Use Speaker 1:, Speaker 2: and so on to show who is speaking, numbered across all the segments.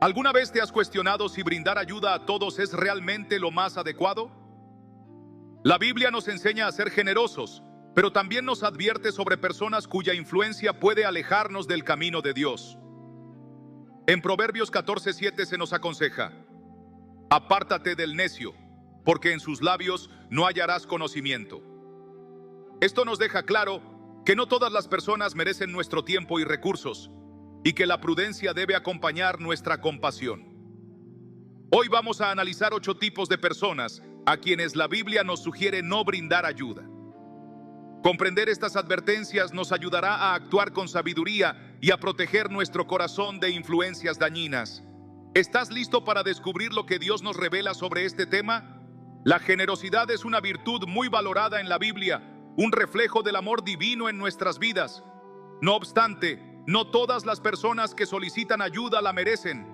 Speaker 1: ¿Alguna vez te has cuestionado si brindar ayuda a todos es realmente lo más adecuado? La Biblia nos enseña a ser generosos, pero también nos advierte sobre personas cuya influencia puede alejarnos del camino de Dios. En Proverbios 14:7 se nos aconseja: apártate del necio, porque en sus labios no hallarás conocimiento. Esto nos deja claro que no todas las personas merecen nuestro tiempo y recursos, y que la prudencia debe acompañar nuestra compasión. Hoy vamos a analizar 8 tipos de personas a quienes la Biblia nos sugiere no brindar ayuda. Comprender estas advertencias nos ayudará a actuar con sabiduría y a proteger nuestro corazón de influencias dañinas. ¿Estás listo para descubrir lo que Dios nos revela sobre este tema? La generosidad es una virtud muy valorada en la Biblia, un reflejo del amor divino en nuestras vidas. No obstante, no todas las personas que solicitan ayuda la merecen.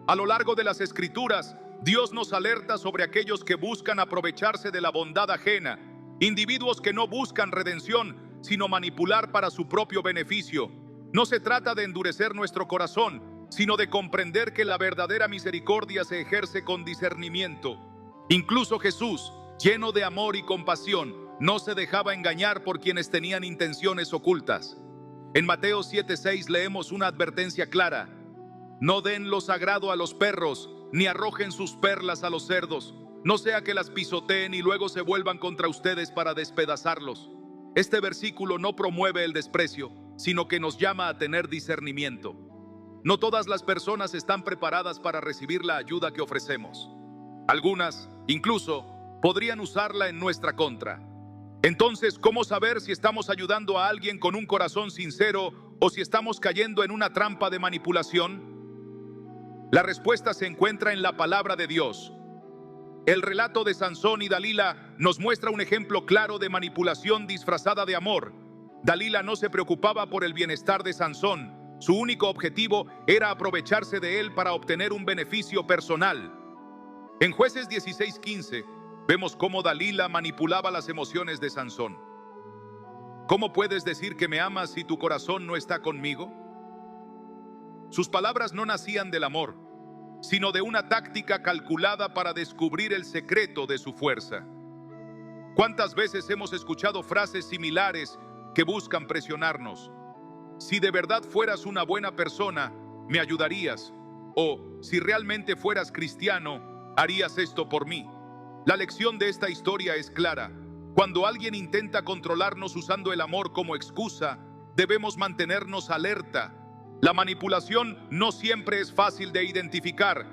Speaker 1: A lo largo de las Escrituras, Dios nos alerta sobre aquellos que buscan aprovecharse de la bondad ajena, individuos que no buscan redención, sino manipular para su propio beneficio. No se trata de endurecer nuestro corazón, sino de comprender que la verdadera misericordia se ejerce con discernimiento. Incluso Jesús, lleno de amor y compasión, no se dejaba engañar por quienes tenían intenciones ocultas. En Mateo 7:6 leemos una advertencia clara: no den lo sagrado a los perros, ni arrojen sus perlas a los cerdos, no sea que las pisoteen y luego se vuelvan contra ustedes para despedazarlos. Este versículo no promueve el desprecio, sino que nos llama a tener discernimiento. No todas las personas están preparadas para recibir la ayuda que ofrecemos. Algunas, incluso, podrían usarla en nuestra contra. Entonces, ¿cómo saber si estamos ayudando a alguien con un corazón sincero o si estamos cayendo en una trampa de manipulación? La respuesta se encuentra en la palabra de Dios. El relato de Sansón y Dalila nos muestra un ejemplo claro de manipulación disfrazada de amor. Dalila no se preocupaba por el bienestar de Sansón. Su único objetivo era aprovecharse de él para obtener un beneficio personal. En Jueces 16:15 vemos cómo Dalila manipulaba las emociones de Sansón. ¿Cómo puedes decir que me amas si tu corazón no está conmigo? Sus palabras no nacían del amor, sino de una táctica calculada para descubrir el secreto de su fuerza. ¿Cuántas veces hemos escuchado frases similares que buscan presionarnos? Si de verdad fueras una buena persona, me ayudarías. O, si realmente fueras cristiano, harías esto por mí. La lección de esta historia es clara. Cuando alguien intenta controlarnos usando el amor como excusa, debemos mantenernos alerta. La manipulación no siempre es fácil de identificar.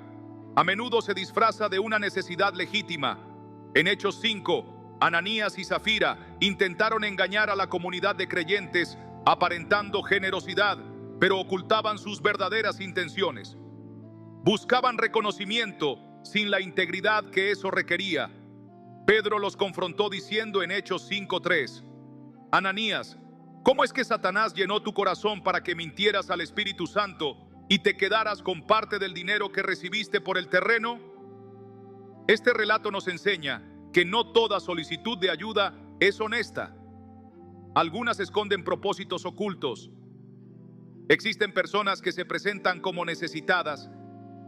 Speaker 1: A menudo se disfraza de una necesidad legítima. En Hechos 5, Ananías y Zafira intentaron engañar a la comunidad de creyentes aparentando generosidad, pero ocultaban sus verdaderas intenciones. Buscaban reconocimiento sin la integridad que eso requería. Pedro los confrontó diciendo en Hechos 5:3: Ananías, ¿cómo es que Satanás llenó tu corazón para que mintieras al Espíritu Santo y te quedaras con parte del dinero que recibiste por el terreno? Este relato nos enseña que no toda solicitud de ayuda es honesta. Algunas esconden propósitos ocultos. Existen personas que se presentan como necesitadas,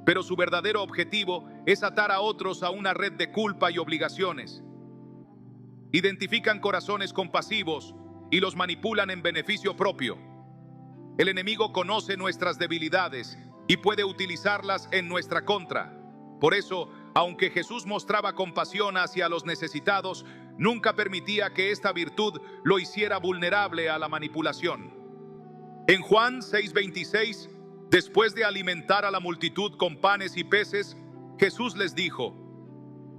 Speaker 1: pero su verdadero objetivo es atar a otros a una red de culpa y obligaciones. Identifican corazones compasivos y los manipulan en beneficio propio. El enemigo conoce nuestras debilidades y puede utilizarlas en nuestra contra. Por eso, aunque Jesús mostraba compasión hacia los necesitados, nunca permitía que esta virtud lo hiciera vulnerable a la manipulación. En Juan 6:26, después de alimentar a la multitud con panes y peces, Jesús les dijo: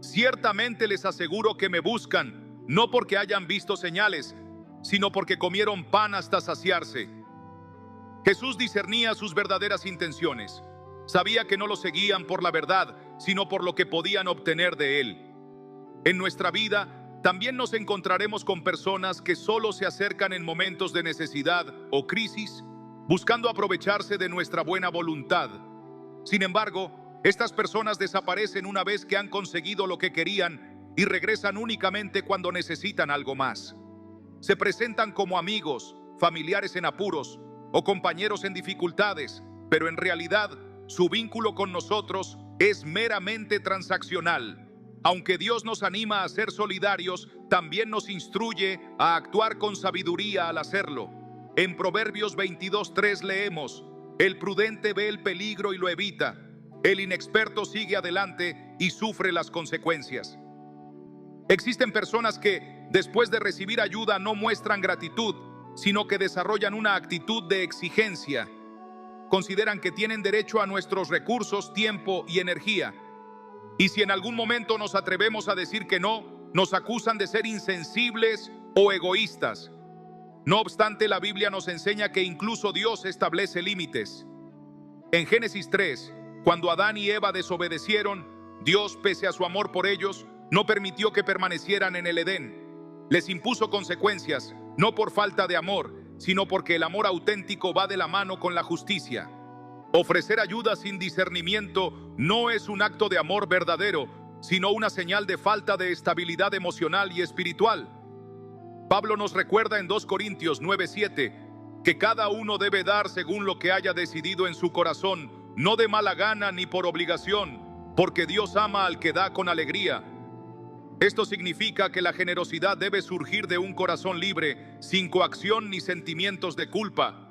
Speaker 1: ciertamente les aseguro que me buscan, no porque hayan visto señales, sino porque comieron pan hasta saciarse. Jesús discernía sus verdaderas intenciones. Sabía que no lo seguían por la verdad, sino por lo que podían obtener de él. En nuestra vida, también nos encontraremos con personas que solo se acercan en momentos de necesidad o crisis, buscando aprovecharse de nuestra buena voluntad. Sin embargo, estas personas desaparecen una vez que han conseguido lo que querían y regresan únicamente cuando necesitan algo más. Se presentan como amigos, familiares en apuros o compañeros en dificultades, pero en realidad su vínculo con nosotros es meramente transaccional. Aunque Dios nos anima a ser solidarios, también nos instruye a actuar con sabiduría al hacerlo. En Proverbios 22:3 leemos: el prudente ve el peligro y lo evita. El inexperto sigue adelante y sufre las consecuencias. Existen personas que, después de recibir ayuda, no muestran gratitud, sino que desarrollan una actitud de exigencia. Consideran que tienen derecho a nuestros recursos, tiempo y energía. Y si en algún momento nos atrevemos a decir que no, nos acusan de ser insensibles o egoístas. No obstante, la Biblia nos enseña que incluso Dios establece límites. En Génesis 3, cuando Adán y Eva desobedecieron, Dios, pese a su amor por ellos, no permitió que permanecieran en el Edén. Les impuso consecuencias, no por falta de amor, sino porque el amor auténtico va de la mano con la justicia. Ofrecer ayuda sin discernimiento no es un acto de amor verdadero, sino una señal de falta de estabilidad emocional y espiritual. Pablo nos recuerda en 2 Corintios 9:7 que cada uno debe dar según lo que haya decidido en su corazón, no de mala gana ni por obligación, porque Dios ama al que da con alegría. Esto significa que la generosidad debe surgir de un corazón libre, sin coacción ni sentimientos de culpa.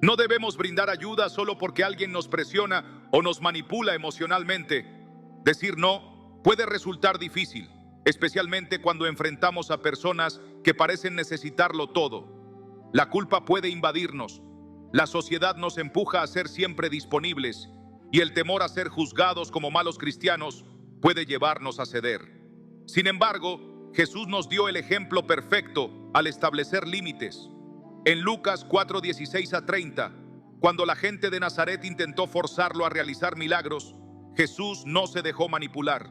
Speaker 1: No debemos brindar ayuda solo porque alguien nos presiona o nos manipula emocionalmente. Decir no puede resultar difícil, especialmente cuando enfrentamos a personas que parecen necesitarlo todo. La culpa puede invadirnos. La sociedad nos empuja a ser siempre disponibles y el temor a ser juzgados como malos cristianos puede llevarnos a ceder. Sin embargo, Jesús nos dio el ejemplo perfecto al establecer límites. En Lucas 4:16-30, cuando la gente de Nazaret intentó forzarlo a realizar milagros, Jesús no se dejó manipular.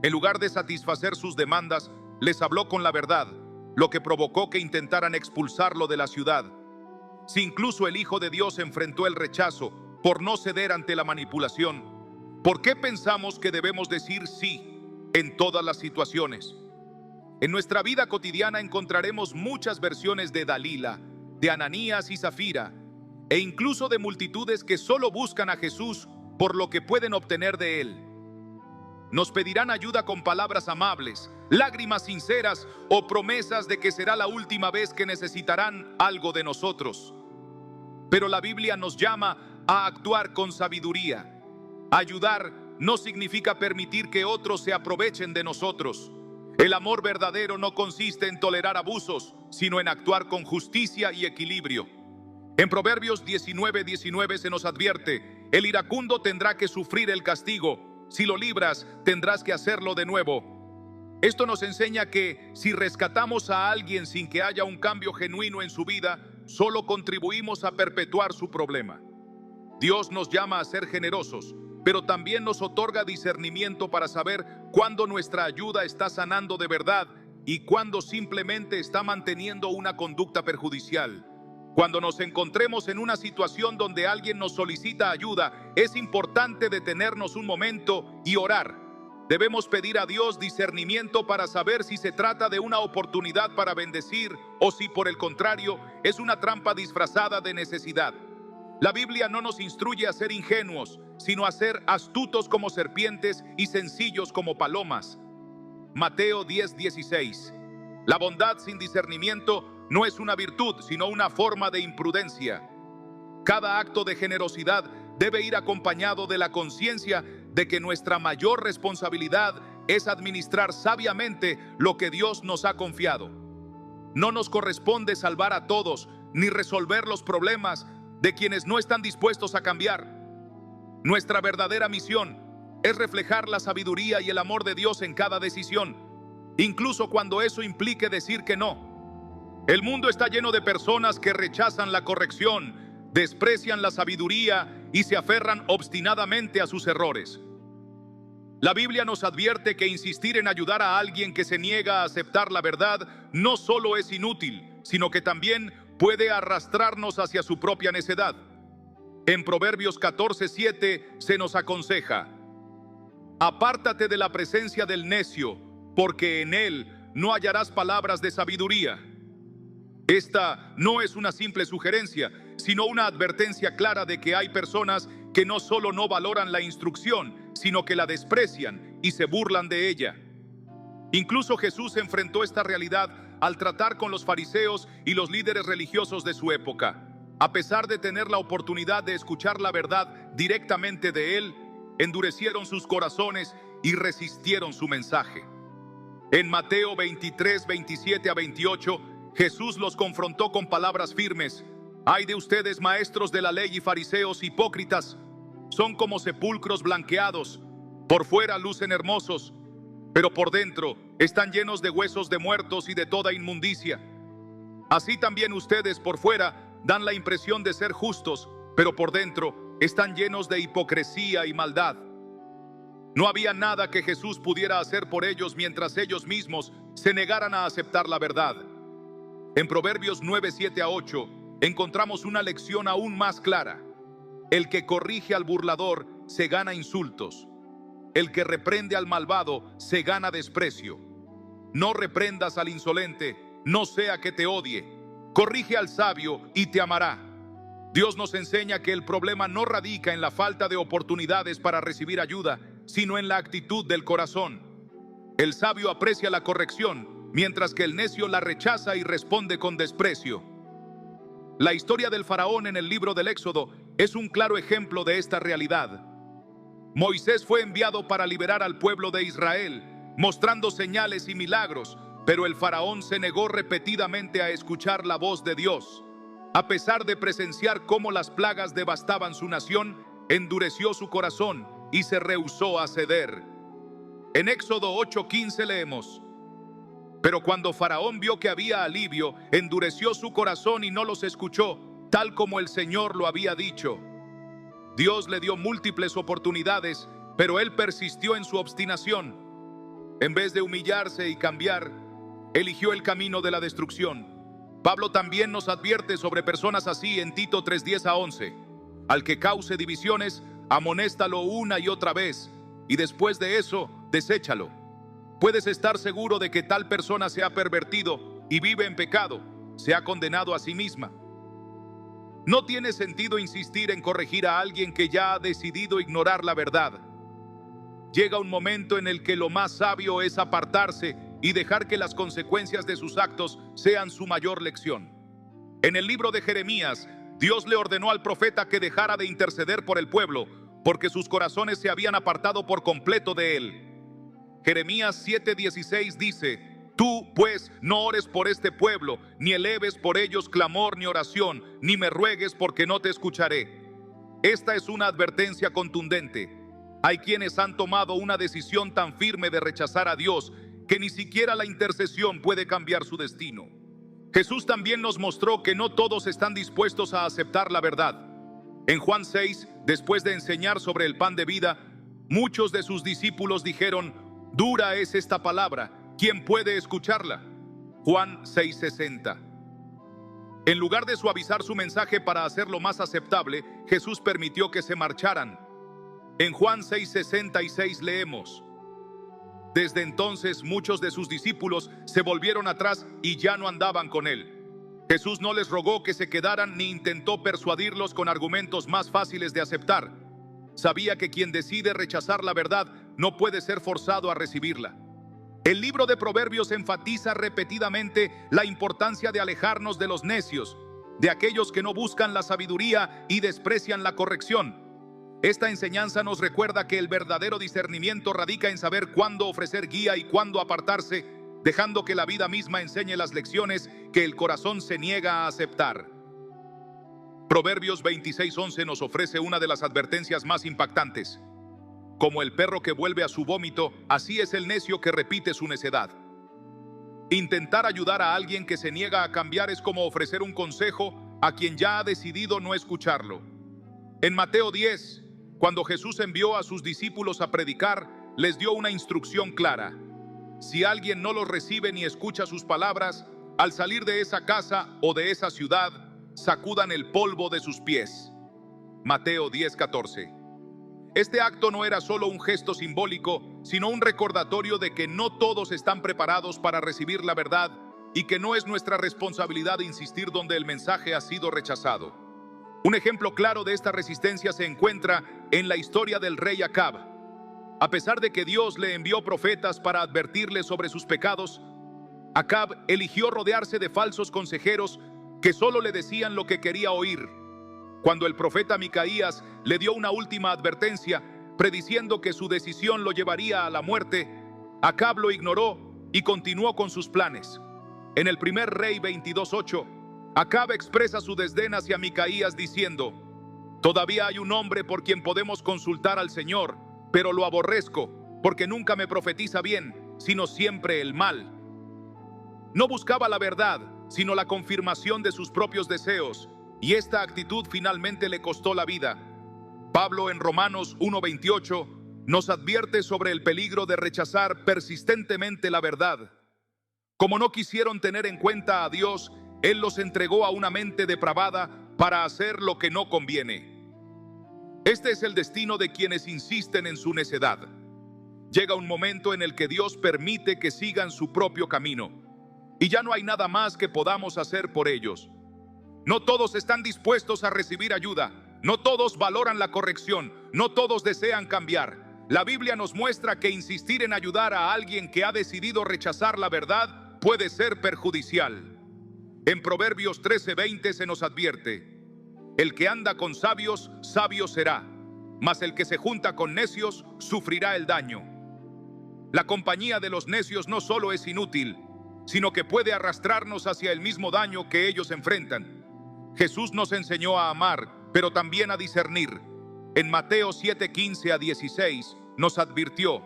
Speaker 1: En lugar de satisfacer sus demandas, les habló con la verdad, lo que provocó que intentaran expulsarlo de la ciudad. Si incluso el Hijo de Dios enfrentó el rechazo por no ceder ante la manipulación, ¿por qué pensamos que debemos decir sí en todas las situaciones? En nuestra vida cotidiana encontraremos muchas versiones de Dalila, de Ananías y Zafira, e incluso de multitudes que solo buscan a Jesús por lo que pueden obtener de él. Nos pedirán ayuda con palabras amables, lágrimas sinceras o promesas de que será la última vez que necesitarán algo de nosotros. Pero la Biblia nos llama a actuar con sabiduría. Ayudar no significa permitir que otros se aprovechen de nosotros. El amor verdadero no consiste en tolerar abusos, sino en actuar con justicia y equilibrio. En Proverbios 19:19 se nos advierte: el iracundo tendrá que sufrir el castigo. Si lo libras, tendrás que hacerlo de nuevo. Esto nos enseña que si rescatamos a alguien sin que haya un cambio genuino en su vida, solo contribuimos a perpetuar su problema. Dios nos llama a ser generosos, pero también nos otorga discernimiento para saber cuándo nuestra ayuda está sanando de verdad y cuándo simplemente está manteniendo una conducta perjudicial. Cuando nos encontremos en una situación donde alguien nos solicita ayuda, es importante detenernos un momento y orar. Debemos pedir a Dios discernimiento para saber si se trata de una oportunidad para bendecir o si, por el contrario, es una trampa disfrazada de necesidad. La Biblia no nos instruye a ser ingenuos, sino a ser astutos como serpientes y sencillos como palomas. Mateo 10:16. La bondad sin discernimiento no es una virtud, sino una forma de imprudencia. Cada acto de generosidad debe ir acompañado de la conciencia de que nuestra mayor responsabilidad es administrar sabiamente lo que Dios nos ha confiado. No nos corresponde salvar a todos, ni resolver los problemas de quienes no están dispuestos a cambiar. Nuestra verdadera misión es reflejar la sabiduría y el amor de Dios en cada decisión, incluso cuando eso implique decir que no. El mundo está lleno de personas que rechazan la corrección, desprecian la sabiduría y se aferran obstinadamente a sus errores. La Biblia nos advierte que insistir en ayudar a alguien que se niega a aceptar la verdad no solo es inútil, sino que también puede arrastrarnos hacia su propia necedad. En Proverbios 14:7 se nos aconseja: apártate de la presencia del necio, porque en él no hallarás palabras de sabiduría. Esta no es una simple sugerencia, sino una advertencia clara de que hay personas que no solo no valoran la instrucción, sino que la desprecian y se burlan de ella. Incluso Jesús enfrentó esta realidad al tratar con los fariseos y los líderes religiosos de su época. A pesar de tener la oportunidad de escuchar la verdad directamente de él, endurecieron sus corazones y resistieron su mensaje. En Mateo 23, 27 a 28, Jesús los confrontó con palabras firmes. Ay de ustedes, maestros de la ley y fariseos hipócritas, son como sepulcros blanqueados, por fuera lucen hermosos, pero por dentro están llenos de huesos de muertos y de toda inmundicia. Así también ustedes por fuera dan la impresión de ser justos, pero por dentro están llenos de hipocresía y maldad. No había nada que Jesús pudiera hacer por ellos mientras ellos mismos se negaran a aceptar la verdad. En Proverbios 9, 7 a 8 encontramos una lección aún más clara. El que corrige al burlador se gana insultos. El que reprende al malvado se gana desprecio. No reprendas al insolente, no sea que te odie. Corrige al sabio y te amará. Dios nos enseña que el problema no radica en la falta de oportunidades para recibir ayuda, sino en la actitud del corazón. El sabio aprecia la corrección, mientras que el necio la rechaza y responde con desprecio. La historia del faraón en el libro del Éxodo es un claro ejemplo de esta realidad. Moisés fue enviado para liberar al pueblo de Israel, mostrando señales y milagros, pero el faraón se negó repetidamente a escuchar la voz de Dios. A pesar de presenciar cómo las plagas devastaban su nación, endureció su corazón y se rehusó a ceder. En Éxodo 8:15 leemos: pero cuando Faraón vio que había alivio, endureció su corazón y no los escuchó, tal como el Señor lo había dicho. Dios le dio múltiples oportunidades, pero él persistió en su obstinación. En vez de humillarse y cambiar, eligió el camino de la destrucción. Pablo también nos advierte sobre personas así en Tito 3:10 a 11. Al que cause divisiones, amonéstalo una y otra vez, y después de eso, deséchalo. Puedes estar seguro de que tal persona se ha pervertido y vive en pecado, se ha condenado a sí misma. No tiene sentido insistir en corregir a alguien que ya ha decidido ignorar la verdad. Llega un momento en el que lo más sabio es apartarse y dejar que las consecuencias de sus actos sean su mayor lección. En el libro de Jeremías, Dios le ordenó al profeta que dejara de interceder por el pueblo, porque sus corazones se habían apartado por completo de él. Jeremías 7:16 dice: tú, pues, no ores por este pueblo, ni eleves por ellos clamor ni oración, ni me ruegues porque no te escucharé. Esta es una advertencia contundente. Hay quienes han tomado una decisión tan firme de rechazar a Dios que ni siquiera la intercesión puede cambiar su destino. Jesús también nos mostró que no todos están dispuestos a aceptar la verdad. En Juan 6, después de enseñar sobre el pan de vida, muchos de sus discípulos dijeron: dura es esta palabra, ¿quién puede escucharla? Juan 6:60. En lugar de suavizar su mensaje para hacerlo más aceptable, Jesús permitió que se marcharan. En Juan 6:66 leemos: desde entonces muchos de sus discípulos se volvieron atrás y ya no andaban con él. Jesús no les rogó que se quedaran ni intentó persuadirlos con argumentos más fáciles de aceptar. Sabía que quien decide rechazar la verdad no puede ser forzado a recibirla. El libro de Proverbios enfatiza repetidamente la importancia de alejarnos de los necios, de aquellos que no buscan la sabiduría y desprecian la corrección. Esta enseñanza nos recuerda que el verdadero discernimiento radica en saber cuándo ofrecer guía y cuándo apartarse, dejando que la vida misma enseñe las lecciones que el corazón se niega a aceptar. Proverbios 26:11 nos ofrece una de las advertencias más impactantes. Como el perro que vuelve a su vómito, así es el necio que repite su necedad. Intentar ayudar a alguien que se niega a cambiar es como ofrecer un consejo a quien ya ha decidido no escucharlo. En Mateo 10, cuando Jesús envió a sus discípulos a predicar, les dio una instrucción clara. Si alguien no los recibe ni escucha sus palabras, al salir de esa casa o de esa ciudad, sacudan el polvo de sus pies. Mateo 10:14. Este acto no era solo un gesto simbólico, sino un recordatorio de que no todos están preparados para recibir la verdad y que no es nuestra responsabilidad insistir donde el mensaje ha sido rechazado. Un ejemplo claro de esta resistencia se encuentra en la historia del rey Acab. A pesar de que Dios le envió profetas para advertirle sobre sus pecados, Acab eligió rodearse de falsos consejeros que solo le decían lo que quería oír. Cuando el profeta Micaías le dio una última advertencia, prediciendo que su decisión lo llevaría a la muerte, Acab lo ignoró y continuó con sus planes. En el primer Rey 22:8, Acab expresa su desdén hacia Micaías diciendo: «Todavía hay un hombre por quien podemos consultar al Señor, pero lo aborrezco, porque nunca me profetiza bien, sino siempre el mal». No buscaba la verdad, sino la confirmación de sus propios deseos, y esta actitud finalmente le costó la vida. Pablo en Romanos 1:28 nos advierte sobre el peligro de rechazar persistentemente la verdad. Como no quisieron tener en cuenta a Dios, Él los entregó a una mente depravada para hacer lo que no conviene. Este es el destino de quienes insisten en su necedad. Llega un momento en el que Dios permite que sigan su propio camino, y ya no hay nada más que podamos hacer por ellos. No todos están dispuestos a recibir ayuda, no todos valoran la corrección, no todos desean cambiar. La Biblia nos muestra que insistir en ayudar a alguien que ha decidido rechazar la verdad puede ser perjudicial. En Proverbios 13:20 se nos advierte: «El que anda con sabios, sabio será, mas el que se junta con necios sufrirá el daño». La compañía de los necios no solo es inútil, sino que puede arrastrarnos hacia el mismo daño que ellos enfrentan. Jesús nos enseñó a amar, pero también a discernir. En Mateo 7:15-16 nos advirtió: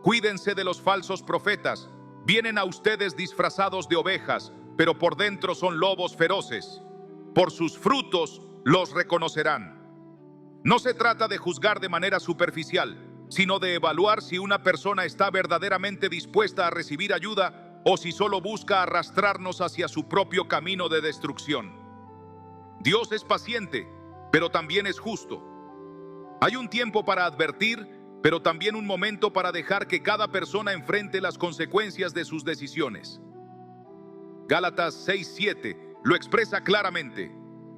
Speaker 1: «Cuídense de los falsos profetas. Vienen a ustedes disfrazados de ovejas, pero por dentro son lobos feroces. Por sus frutos los reconocerán». No se trata de juzgar de manera superficial, sino de evaluar si una persona está verdaderamente dispuesta a recibir ayuda o si solo busca arrastrarnos hacia su propio camino de destrucción. Dios es paciente, pero también es justo. Hay un tiempo para advertir, pero también un momento para dejar que cada persona enfrente las consecuencias de sus decisiones. Gálatas 6:7 lo expresa claramente: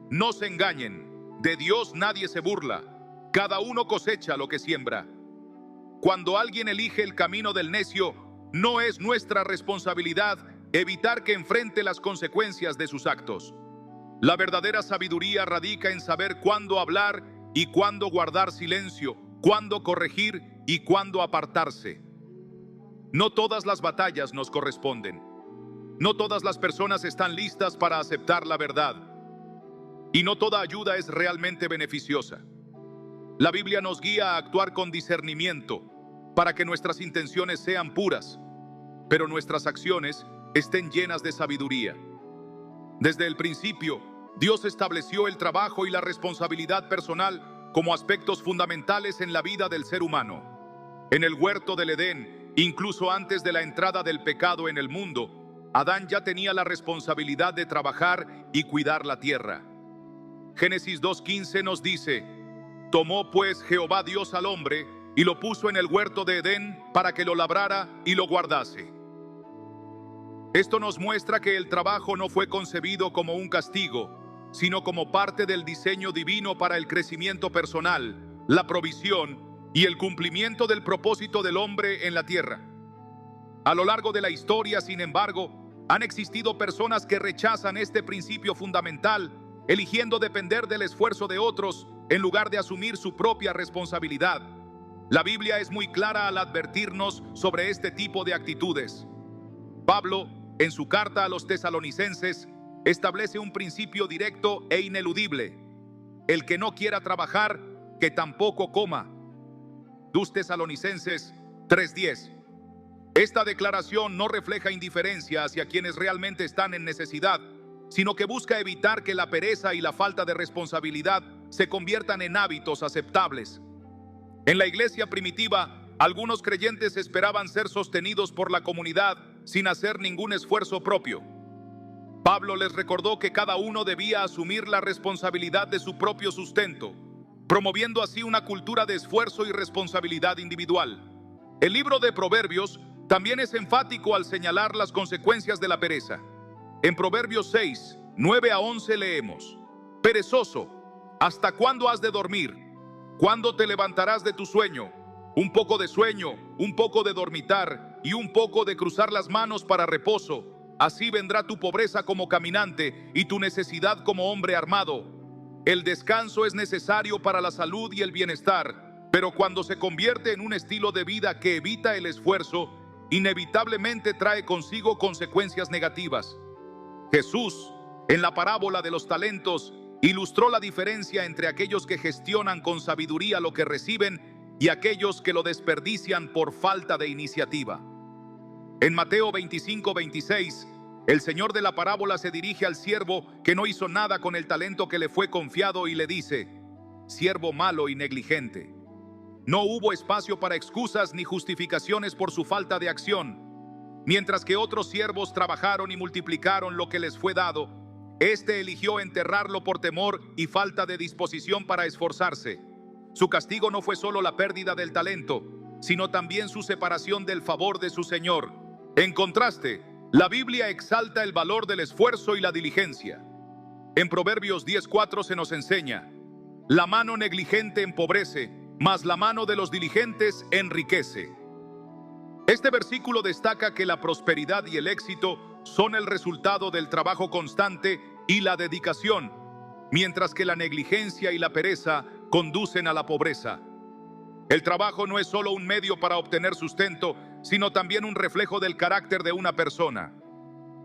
Speaker 1: «No se engañen, de Dios nadie se burla, cada uno cosecha lo que siembra». Cuando alguien elige el camino del necio, no es nuestra responsabilidad evitar que enfrente las consecuencias de sus actos. La verdadera sabiduría radica en saber cuándo hablar y cuándo guardar silencio, cuándo corregir y cuándo apartarse. No todas las batallas nos corresponden. No todas las personas están listas para aceptar la verdad. Y no toda ayuda es realmente beneficiosa. La Biblia nos guía a actuar con discernimiento para que nuestras intenciones sean puras, pero nuestras acciones estén llenas de sabiduría. Desde el principio, Dios estableció el trabajo y la responsabilidad personal como aspectos fundamentales en la vida del ser humano. En el huerto del Edén, incluso antes de la entrada del pecado en el mundo, Adán ya tenía la responsabilidad de trabajar y cuidar la tierra. Génesis 2:15 nos dice: «Tomó pues Jehová Dios al hombre y lo puso en el huerto de Edén para que lo labrara y lo guardase». Esto nos muestra que el trabajo no fue concebido como un castigo, sino como parte del diseño divino para el crecimiento personal, la provisión y el cumplimiento del propósito del hombre en la tierra. A lo largo de la historia, sin embargo, han existido personas que rechazan este principio fundamental, eligiendo depender del esfuerzo de otros en lugar de asumir su propia responsabilidad. La Biblia es muy clara al advertirnos sobre este tipo de actitudes. Pablo, en su carta a los tesalonicenses, establece un principio directo e ineludible: el que no quiera trabajar, que tampoco coma. 2 Tesalonicenses 3:10. Esta declaración no refleja indiferencia hacia quienes realmente están en necesidad, sino que busca evitar que la pereza y la falta de responsabilidad se conviertan en hábitos aceptables. En la iglesia primitiva, algunos creyentes esperaban ser sostenidos por la comunidad sin hacer ningún esfuerzo propio. Pablo les recordó que cada uno debía asumir la responsabilidad de su propio sustento, promoviendo así una cultura de esfuerzo y responsabilidad individual. El libro de Proverbios también es enfático al señalar las consecuencias de la pereza. En Proverbios 6, 9-11 leemos: «Perezoso, ¿Hasta cuándo has de dormir? ¿Cuándo te levantarás de tu sueño? Un poco de sueño, un poco de dormitar y un poco de cruzar las manos para reposo. Así vendrá tu pobreza como caminante y tu necesidad como hombre armado. El descanso es necesario para la salud y el bienestar, pero cuando se convierte en un estilo de vida que evita el esfuerzo, inevitablemente trae consigo consecuencias negativas. Jesús, en la parábola de los talentos, ilustró la diferencia entre aquellos que gestionan con sabiduría lo que reciben y aquellos que lo desperdician por falta de iniciativa. En Mateo 25:26, el Señor de la parábola se dirige al siervo que no hizo nada con el talento que le fue confiado y le dice: siervo malo y negligente. No hubo espacio para excusas ni justificaciones por su falta de acción. Mientras que otros siervos trabajaron y multiplicaron lo que les fue dado, este eligió enterrarlo por temor y falta de disposición para esforzarse. Su castigo no fue solo la pérdida del talento, sino también su separación del favor de su Señor. En contraste, la Biblia exalta el valor del esfuerzo y la diligencia. En Proverbios 10:4 se nos enseña: la mano negligente empobrece, mas la mano de los diligentes enriquece. Este versículo destaca que la prosperidad y el éxito son el resultado del trabajo constante y la dedicación, mientras que la negligencia y la pereza conducen a la pobreza. El trabajo no es solo un medio para obtener sustento, sino también un reflejo del carácter de una persona.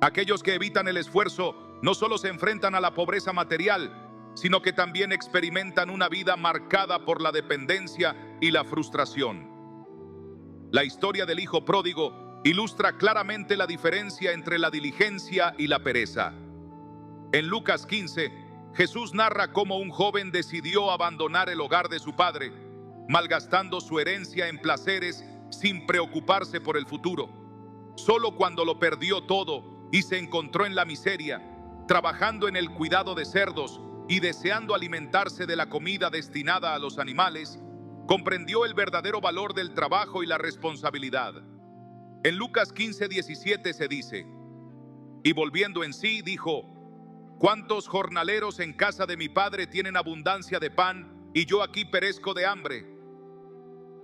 Speaker 1: Aquellos que evitan el esfuerzo no solo se enfrentan a la pobreza material, sino que también experimentan una vida marcada por la dependencia y la frustración. La historia del hijo pródigo ilustra claramente la diferencia entre la diligencia y la pereza. En Lucas 15, Jesús narra cómo un joven decidió abandonar el hogar de su padre, malgastando su herencia en placeres sin preocuparse por el futuro. Solo cuando lo perdió todo y se encontró en la miseria, trabajando en el cuidado de cerdos y deseando alimentarse de la comida destinada a los animales, comprendió el verdadero valor del trabajo y la responsabilidad. En Lucas 15:17 se dice: y volviendo en sí, dijo: ¿cuántos jornaleros en casa de mi padre tienen abundancia de pan y yo aquí perezco de hambre?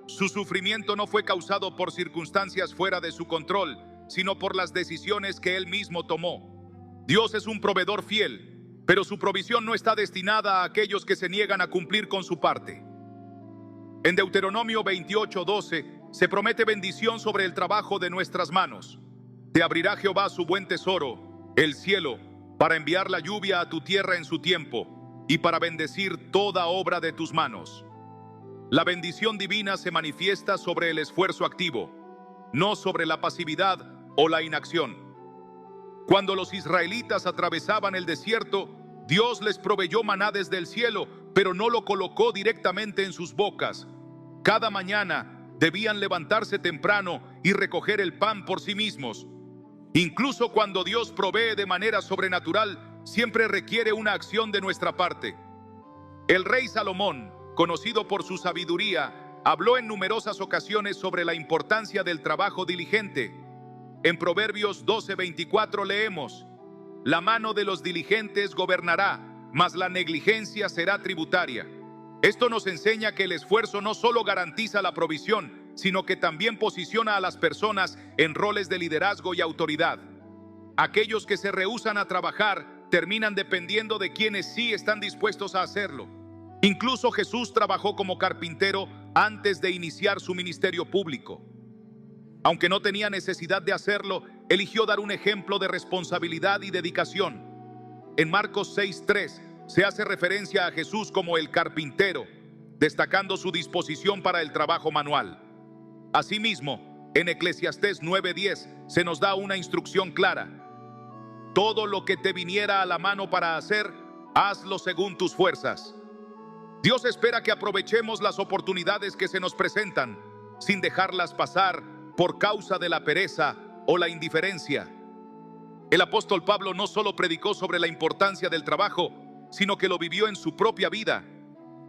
Speaker 1: Su sufrimiento no fue causado por circunstancias fuera de su control, sino por las decisiones que él mismo tomó. Dios es un proveedor fiel, pero su provisión no está destinada a aquellos que se niegan a cumplir con su parte. En Deuteronomio 28:12 se promete bendición sobre el trabajo de nuestras manos. Te abrirá Jehová su buen tesoro, el cielo, para enviar la lluvia a tu tierra en su tiempo y para bendecir toda obra de tus manos. La bendición divina se manifiesta sobre el esfuerzo activo, no sobre la pasividad o la inacción. Cuando los israelitas atravesaban el desierto, Dios les proveyó maná desde el cielo, pero no lo colocó directamente en sus bocas. Cada mañana debían levantarse temprano y recoger el pan por sí mismos. Incluso cuando Dios provee de manera sobrenatural, siempre requiere una acción de nuestra parte. El rey Salomón, conocido por su sabiduría, habló en numerosas ocasiones sobre la importancia del trabajo diligente. En Proverbios 12:24 leemos: la mano de los diligentes gobernará, mas la negligencia será tributaria. Esto nos enseña que el esfuerzo no solo garantiza la provisión, sino que también posiciona a las personas en roles de liderazgo y autoridad. Aquellos que se rehúsan a trabajar terminan dependiendo de quienes sí están dispuestos a hacerlo. Incluso Jesús trabajó como carpintero antes de iniciar su ministerio público. Aunque no tenía necesidad de hacerlo, eligió dar un ejemplo de responsabilidad y dedicación. En Marcos 6:3 se hace referencia a Jesús como el carpintero, destacando su disposición para el trabajo manual. Asimismo, en Eclesiastés 9:10 se nos da una instrucción clara: todo lo que te viniera a la mano para hacer, hazlo según tus fuerzas. Dios espera que aprovechemos las oportunidades que se nos presentan, sin dejarlas pasar por causa de la pereza o la indiferencia. El apóstol Pablo no solo predicó sobre la importancia del trabajo, sino que lo vivió en su propia vida.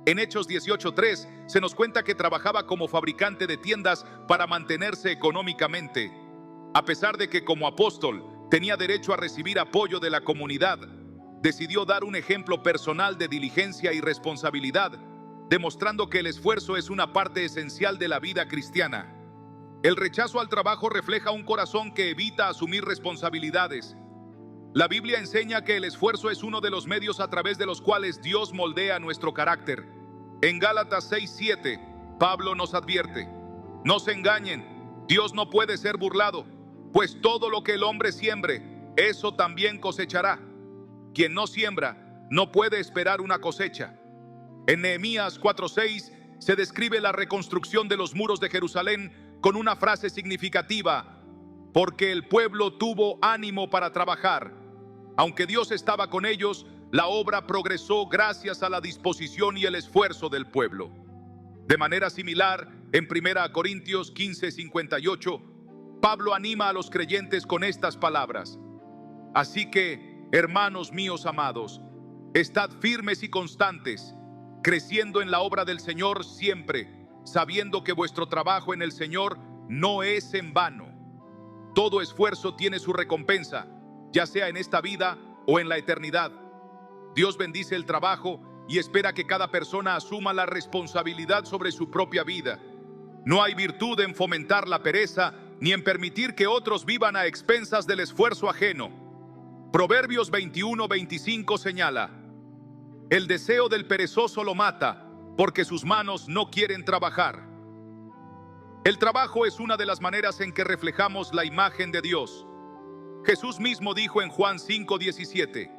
Speaker 1: En Hechos 18:3 se nos cuenta que trabajaba como fabricante de tiendas para mantenerse económicamente. A pesar de que como apóstol tenía derecho a recibir apoyo de la comunidad, decidió dar un ejemplo personal de diligencia y responsabilidad, demostrando que el esfuerzo es una parte esencial de la vida cristiana. El rechazo al trabajo refleja un corazón que evita asumir responsabilidades. La Biblia enseña que el esfuerzo es uno de los medios a través de los cuales Dios moldea nuestro carácter. En Gálatas 6:7, Pablo nos advierte: no se engañen, Dios no puede ser burlado, pues todo lo que el hombre siembre, eso también cosechará. Quien no siembra, no puede esperar una cosecha. En Nehemías 4:6 se describe la reconstrucción de los muros de Jerusalén con una frase significativa: porque el pueblo tuvo ánimo para trabajar. Aunque Dios estaba con ellos, la obra progresó gracias a la disposición y el esfuerzo del pueblo. De manera similar, en 1 Corintios 15:58, Pablo anima a los creyentes con estas palabras: así que, hermanos míos amados, estad firmes y constantes, creciendo en la obra del Señor siempre, sabiendo que vuestro trabajo en el Señor no es en vano. Todo esfuerzo tiene su recompensa, ya sea en esta vida o en la eternidad. Dios bendice el trabajo y espera que cada persona asuma la responsabilidad sobre su propia vida. No hay virtud en fomentar la pereza ni en permitir que otros vivan a expensas del esfuerzo ajeno. Proverbios 21:25 señala: el deseo del perezoso lo mata, porque sus manos no quieren trabajar. El trabajo es una de las maneras en que reflejamos la imagen de Dios. Jesús mismo dijo en Juan 5:17: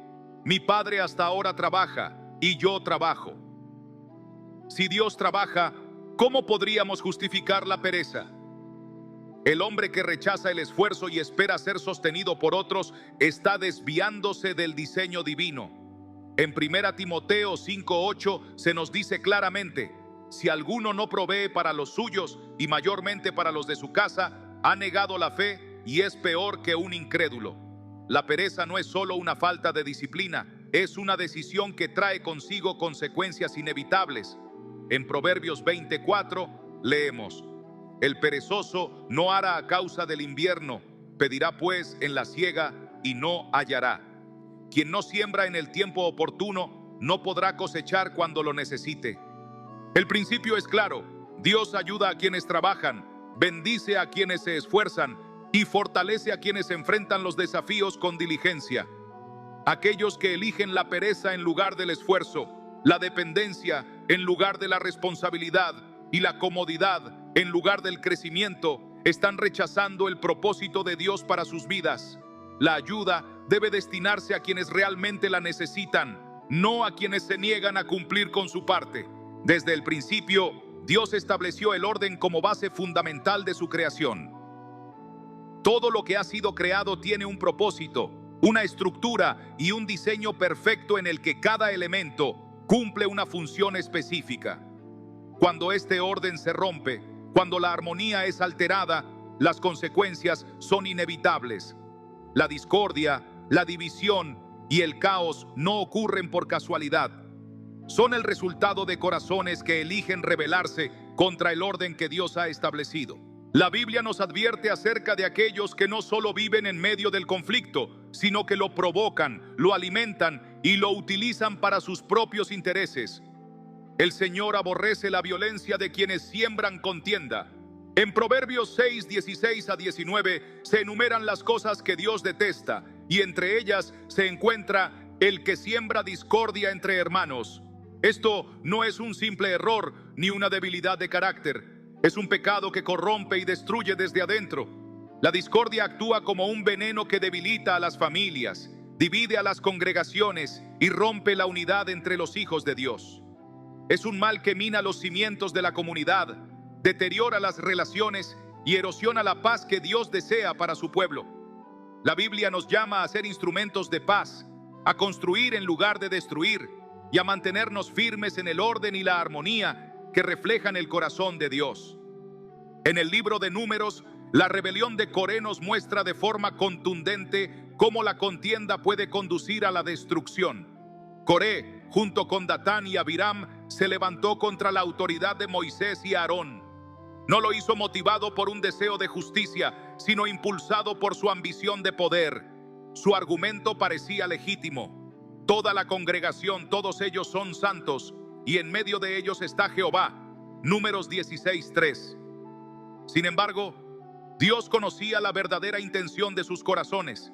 Speaker 1: mi Padre hasta ahora trabaja y yo trabajo. Si Dios trabaja, ¿cómo podríamos justificar la pereza? El hombre que rechaza el esfuerzo y espera ser sostenido por otros está desviándose del diseño divino. En 1 Timoteo 5:8 se nos dice claramente: si alguno no provee para los suyos y mayormente para los de su casa, ha negado la fe y es peor que un incrédulo. La pereza no es solo una falta de disciplina, es una decisión que trae consigo consecuencias inevitables. En Proverbios 20:4 leemos: el perezoso no hará a causa del invierno, pedirá pues en la siega y no hallará. Quien no siembra en el tiempo oportuno, no podrá cosechar cuando lo necesite. El principio es claro: Dios ayuda a quienes trabajan, bendice a quienes se esfuerzan y fortalece a quienes enfrentan los desafíos con diligencia. Aquellos que eligen la pereza en lugar del esfuerzo, la dependencia en lugar de la responsabilidad y la comodidad en lugar del crecimiento, están rechazando el propósito de Dios para sus vidas. La ayuda debe destinarse a quienes realmente la necesitan, no a quienes se niegan a cumplir con su parte. Desde el principio, Dios estableció el orden como base fundamental de su creación. Todo lo que ha sido creado tiene un propósito, una estructura y un diseño perfecto en el que cada elemento cumple una función específica. Cuando este orden se rompe, cuando la armonía es alterada, las consecuencias son inevitables. La discordia, la división y el caos no ocurren por casualidad. Son el resultado de corazones que eligen rebelarse contra el orden que Dios ha establecido. La Biblia nos advierte acerca de aquellos que no solo viven en medio del conflicto, sino que lo provocan, lo alimentan y lo utilizan para sus propios intereses. El Señor aborrece la violencia de quienes siembran contienda. En Proverbios 6:16-19 se enumeran las cosas que Dios detesta, y entre ellas se encuentra el que siembra discordia entre hermanos. Esto no es un simple error ni una debilidad de carácter. Es un pecado que corrompe y destruye desde adentro. La discordia actúa como un veneno que debilita a las familias, divide a las congregaciones y rompe la unidad entre los hijos de Dios. Es un mal que mina los cimientos de la comunidad, deteriora las relaciones y erosiona la paz que Dios desea para su pueblo. La Biblia nos llama a ser instrumentos de paz, a construir en lugar de destruir y a mantenernos firmes en el orden y la armonía que reflejan el corazón de Dios. En el libro de Números, la rebelión de Coré nos muestra de forma contundente cómo la contienda puede conducir a la destrucción. Coré, junto con Datán y Abiram, se levantó contra la autoridad de Moisés y Aarón. No lo hizo motivado por un deseo de justicia, sino impulsado por su ambición de poder. Su argumento parecía legítimo: toda la congregación, todos ellos son santos, y en medio de ellos está Jehová. Números 16:3. Sin embargo, Dios conocía la verdadera intención de sus corazones.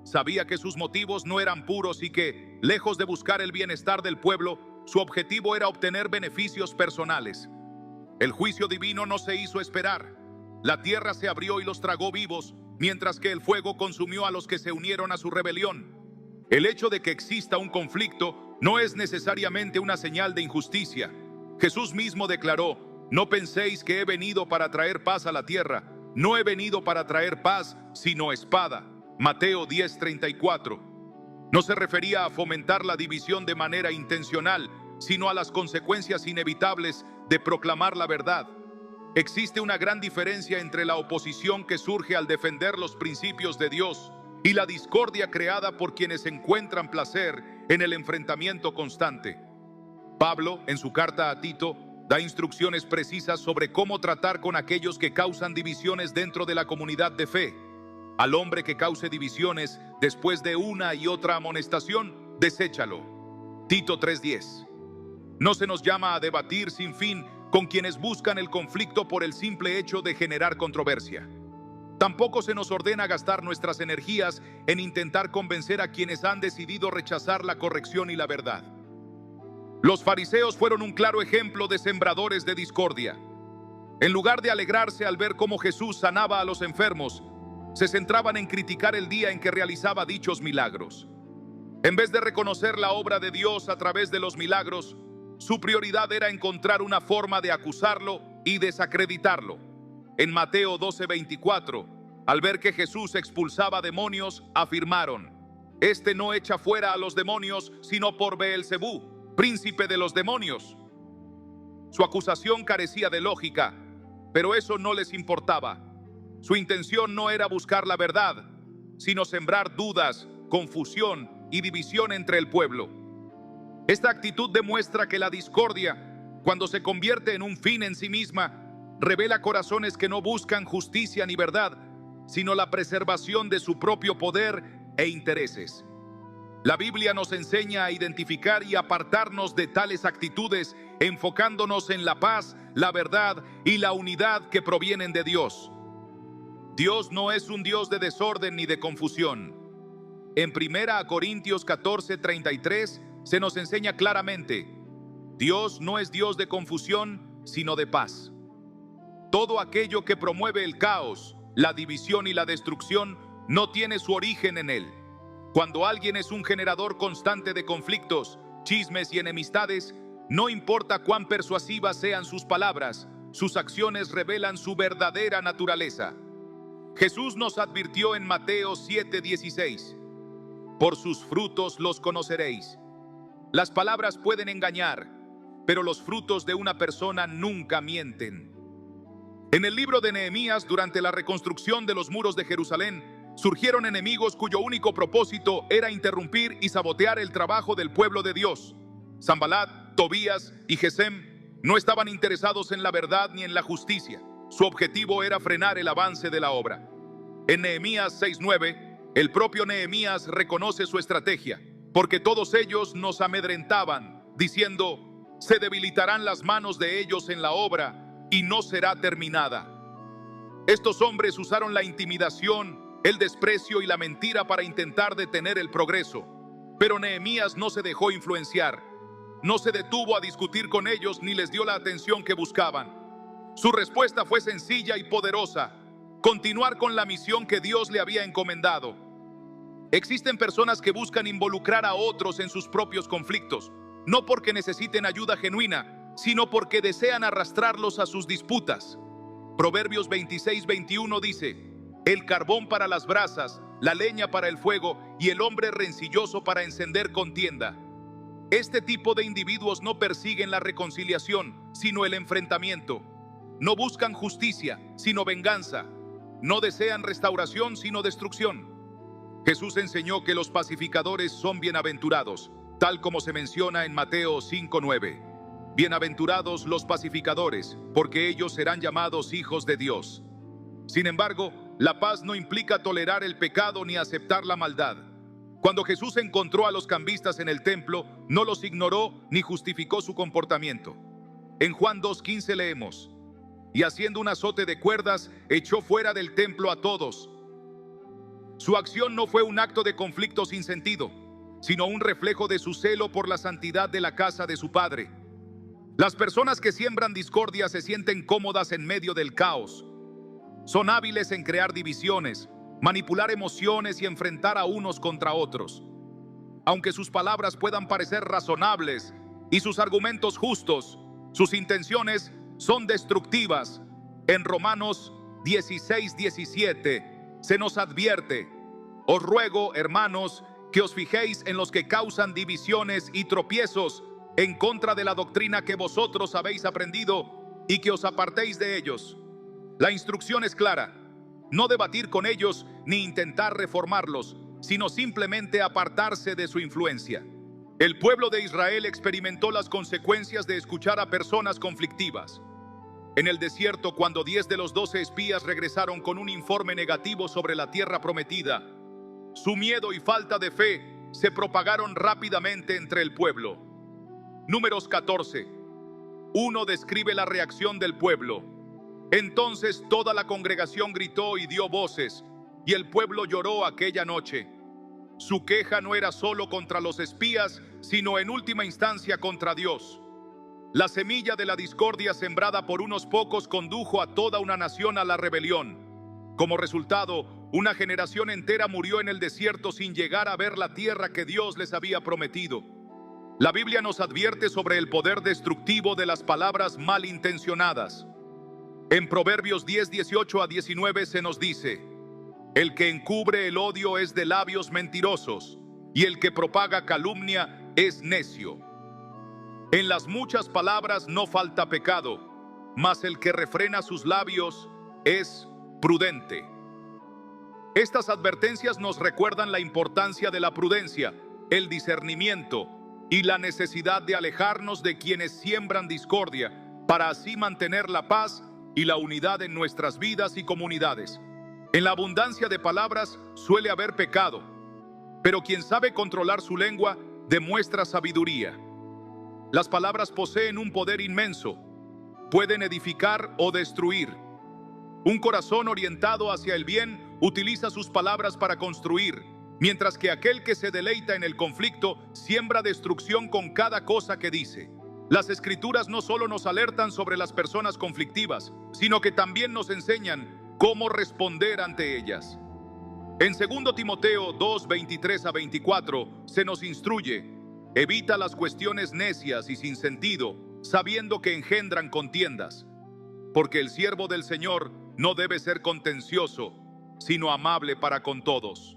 Speaker 1: Sabía que sus motivos no eran puros y que, lejos de buscar el bienestar del pueblo, su objetivo era obtener beneficios personales. El juicio divino no se hizo esperar. La tierra se abrió y los tragó vivos, mientras que el fuego consumió a los que se unieron a su rebelión. El hecho de que exista un conflicto no es necesariamente una señal de injusticia. Jesús mismo declaró: no penséis que he venido para traer paz a la tierra. No he venido para traer paz, sino espada. Mateo 10:34. No se refería a fomentar la división de manera intencional, sino a las consecuencias inevitables de proclamar la verdad. Existe una gran diferencia entre la oposición que surge al defender los principios de Dios y la discordia creada por quienes encuentran placer en el enfrentamiento constante. Pablo, en su carta a Tito, da instrucciones precisas sobre cómo tratar con aquellos que causan divisiones dentro de la comunidad de fe. Al hombre que cause divisiones después de una y otra amonestación, deséchalo. Tito 3:10. No se nos llama a debatir sin fin con quienes buscan el conflicto por el simple hecho de generar controversia. Tampoco se nos ordena gastar nuestras energías en intentar convencer a quienes han decidido rechazar la corrección y la verdad. Los fariseos fueron un claro ejemplo de sembradores de discordia. En lugar de alegrarse al ver cómo Jesús sanaba a los enfermos, se centraban en criticar el día en que realizaba dichos milagros. En vez de reconocer la obra de Dios a través de los milagros, su prioridad era encontrar una forma de acusarlo y desacreditarlo. En Mateo 12:24, al ver que Jesús expulsaba demonios, afirmaron: este no echa fuera a los demonios, sino por Beelzebú, príncipe de los demonios. Su acusación carecía de lógica, pero eso no les importaba. Su intención no era buscar la verdad, sino sembrar dudas, confusión y división entre el pueblo. Esta actitud demuestra que la discordia, cuando se convierte en un fin en sí misma, revela corazones que no buscan justicia ni verdad, sino la preservación de su propio poder e intereses. La Biblia nos enseña a identificar y apartarnos de tales actitudes, enfocándonos en la paz, la verdad y la unidad que provienen de Dios. Dios no es un Dios de desorden ni de confusión. En 1 Corintios 14:33 se nos enseña claramente: Dios no es Dios de confusión, sino de paz. Todo aquello que promueve el caos, la división y la destrucción no tiene su origen en él. Cuando alguien es un generador constante de conflictos, chismes y enemistades, no importa cuán persuasivas sean sus palabras, sus acciones revelan su verdadera naturaleza. Jesús nos advirtió en Mateo 7:16: por sus frutos los conoceréis. Las palabras pueden engañar, pero los frutos de una persona nunca mienten. En el libro de Nehemías, durante la reconstrucción de los muros de Jerusalén, surgieron enemigos cuyo único propósito era interrumpir y sabotear el trabajo del pueblo de Dios. Sanbalat, Tobías y Gesem no estaban interesados en la verdad ni en la justicia. Su objetivo era frenar el avance de la obra. En Nehemías 6:9, el propio Nehemías reconoce su estrategia, porque todos ellos nos amedrentaban, diciendo: se debilitarán las manos de ellos en la obra y no será terminada. Estos hombres usaron la intimidación, el desprecio y la mentira para intentar detener el progreso. Pero Nehemías no se dejó influenciar. No se detuvo a discutir con ellos ni les dio la atención que buscaban. Su respuesta fue sencilla y poderosa: continuar con la misión que Dios le había encomendado. Existen personas que buscan involucrar a otros en sus propios conflictos, no porque necesiten ayuda genuina, sino porque desean arrastrarlos a sus disputas. Proverbios 26:21 dice: el carbón para las brasas, la leña para el fuego y el hombre rencilloso para encender contienda. Este tipo de individuos no persiguen la reconciliación, sino el enfrentamiento. No buscan justicia, sino venganza. No desean restauración, sino destrucción. Jesús enseñó que los pacificadores son bienaventurados, tal como se menciona en Mateo 5:9. Bienaventurados los pacificadores, porque ellos serán llamados hijos de Dios. Sin embargo, la paz no implica tolerar el pecado ni aceptar la maldad. Cuando Jesús encontró a los cambistas en el templo, no los ignoró ni justificó su comportamiento. En Juan 2:15 leemos: y haciendo un azote de cuerdas, echó fuera del templo a todos. Su acción no fue un acto de conflicto sin sentido, sino un reflejo de su celo por la santidad de la casa de su Padre. Las personas que siembran discordia se sienten cómodas en medio del caos. Son hábiles en crear divisiones, manipular emociones y enfrentar a unos contra otros. Aunque sus palabras puedan parecer razonables y sus argumentos justos, sus intenciones son destructivas. En Romanos 16:17 se nos advierte: os ruego, hermanos, que os fijéis en los que causan divisiones y tropiezos en contra de la doctrina que vosotros habéis aprendido, y que os apartéis de ellos. La instrucción es clara: no debatir con ellos ni intentar reformarlos, sino simplemente apartarse de su influencia. El pueblo de Israel experimentó las consecuencias de escuchar a personas conflictivas. En el desierto, cuando 10 de los 12 espías regresaron con un informe negativo sobre la tierra prometida, su miedo y falta de fe se propagaron rápidamente entre el pueblo. Números 14:1 describe la reacción del pueblo. Entonces toda la congregación gritó y dio voces, y el pueblo lloró aquella noche. Su queja no era solo contra los espías, sino en última instancia contra Dios. La semilla de la discordia sembrada por unos pocos condujo a toda una nación a la rebelión. Como resultado, una generación entera murió en el desierto sin llegar a ver la tierra que Dios les había prometido. La Biblia nos advierte sobre el poder destructivo de las palabras malintencionadas. En Proverbios 10:18-19 se nos dice: el que encubre el odio es de labios mentirosos, y el que propaga calumnia es necio. En las muchas palabras no falta pecado, mas el que refrena sus labios es prudente. Estas advertencias nos recuerdan la importancia de la prudencia, el discernimiento y la necesidad de alejarnos de quienes siembran discordia, para así mantener la paz y la unidad en nuestras vidas y comunidades. En la abundancia de palabras suele haber pecado, pero quien sabe controlar su lengua demuestra sabiduría. Las palabras poseen un poder inmenso, pueden edificar o destruir. Un corazón orientado hacia el bien utiliza sus palabras para construir, mientras que aquel que se deleita en el conflicto siembra destrucción con cada cosa que dice. Las Escrituras no solo nos alertan sobre las personas conflictivas, sino que también nos enseñan cómo responder ante ellas. En 2 Timoteo 2:23-24 se nos instruye: evita las cuestiones necias y sin sentido, sabiendo que engendran contiendas, porque el siervo del Señor no debe ser contencioso, sino amable para con todos.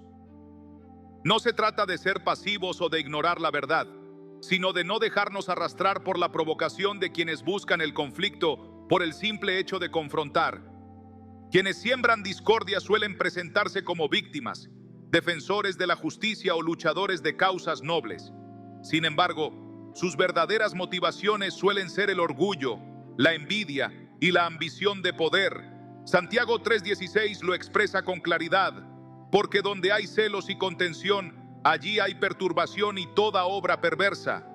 Speaker 1: No se trata de ser pasivos o de ignorar la verdad, sino de no dejarnos arrastrar por la provocación de quienes buscan el conflicto por el simple hecho de confrontar. Quienes siembran discordia suelen presentarse como víctimas, defensores de la justicia o luchadores de causas nobles. Sin embargo, sus verdaderas motivaciones suelen ser el orgullo, la envidia y la ambición de poder. Santiago 3:16 lo expresa con claridad: porque donde hay celos y contención, allí hay perturbación y toda obra perversa.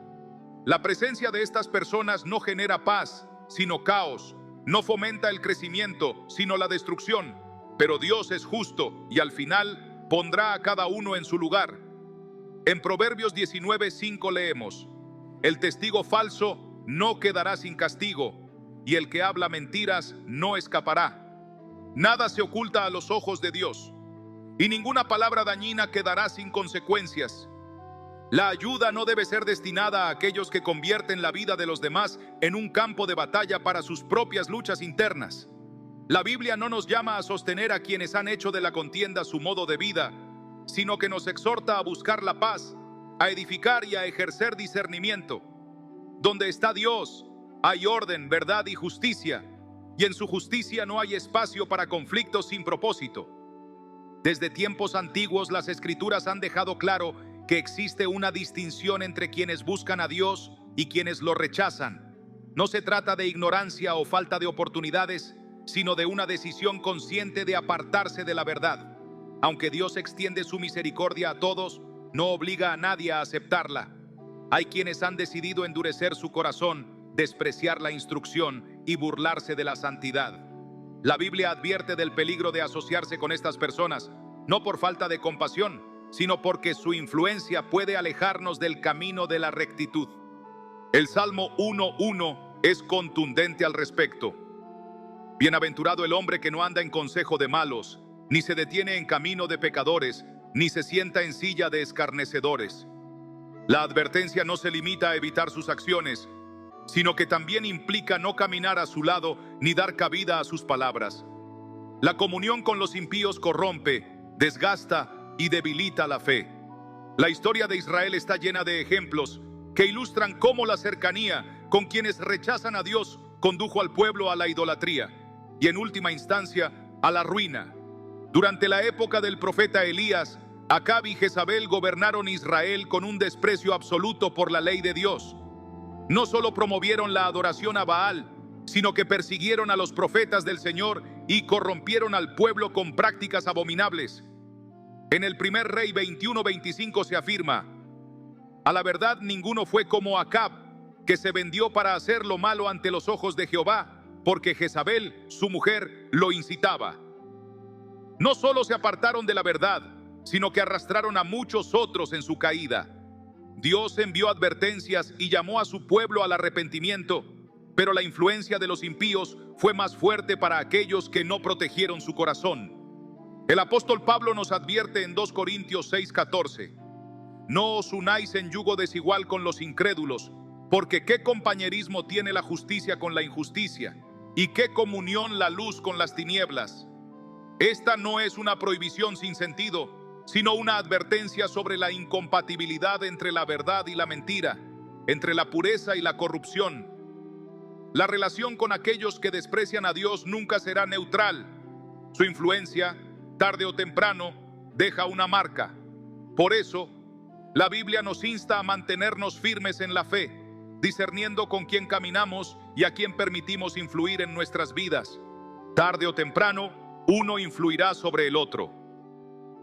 Speaker 1: La presencia de estas personas no genera paz, sino caos. No fomenta el crecimiento, sino la destrucción. Pero Dios es justo y al final pondrá a cada uno en su lugar. En Proverbios 19:5 leemos: el testigo falso no quedará sin castigo, y el que habla mentiras no escapará. Nada se oculta a los ojos de Dios, y ninguna palabra dañina quedará sin consecuencias. La ayuda no debe ser destinada a aquellos que convierten la vida de los demás en un campo de batalla para sus propias luchas internas. La Biblia no nos llama a sostener a quienes han hecho de la contienda su modo de vida, sino que nos exhorta a buscar la paz, a edificar y a ejercer discernimiento. Donde está Dios, hay orden, verdad y justicia, y en su justicia no hay espacio para conflictos sin propósito. Desde tiempos antiguos, las Escrituras han dejado claro que existe una distinción entre quienes buscan a Dios y quienes lo rechazan. No se trata de ignorancia o falta de oportunidades, sino de una decisión consciente de apartarse de la verdad. Aunque Dios extiende su misericordia a todos, no obliga a nadie a aceptarla. Hay quienes han decidido endurecer su corazón, despreciar la instrucción y burlarse de la santidad. La Biblia advierte del peligro de asociarse con estas personas, no por falta de compasión, sino porque su influencia puede alejarnos del camino de la rectitud. El Salmo 1:1 es contundente al respecto. Bienaventurado el hombre que no anda en consejo de malos, ni se detiene en camino de pecadores, ni se sienta en silla de escarnecedores. La advertencia no se limita a evitar sus acciones, sino que también implica no caminar a su lado ni dar cabida a sus palabras. La comunión con los impíos corrompe, desgasta y debilita la fe. La historia de Israel está llena de ejemplos que ilustran cómo la cercanía con quienes rechazan a Dios condujo al pueblo a la idolatría y en última instancia a la ruina. Durante la época del profeta Elías, Acab y Jezabel gobernaron Israel con un desprecio absoluto por la ley de Dios. No solo promovieron la adoración a Baal, sino que persiguieron a los profetas del Señor y corrompieron al pueblo con prácticas abominables. En el primer Rey 21:25 se afirma: a la verdad ninguno fue como Acab, que se vendió para hacer lo malo ante los ojos de Jehová, porque Jezabel, su mujer, lo incitaba. No solo se apartaron de la verdad, sino que arrastraron a muchos otros en su caída. Dios envió advertencias y llamó a su pueblo al arrepentimiento, pero la influencia de los impíos fue más fuerte para aquellos que no protegieron su corazón. El apóstol Pablo nos advierte en 2 Corintios 6:14: no os unáis en yugo desigual con los incrédulos, porque qué compañerismo tiene la justicia con la injusticia, y qué comunión la luz con las tinieblas. Esta no es una prohibición sin sentido, sino una advertencia sobre la incompatibilidad entre la verdad y la mentira, entre la pureza y la corrupción. La relación con aquellos que desprecian a Dios nunca será neutral. Su influencia, tarde o temprano, deja una marca. Por eso, la Biblia nos insta a mantenernos firmes en la fe, discerniendo con quién caminamos y a quién permitimos influir en nuestras vidas. Tarde o temprano, uno influirá sobre el otro.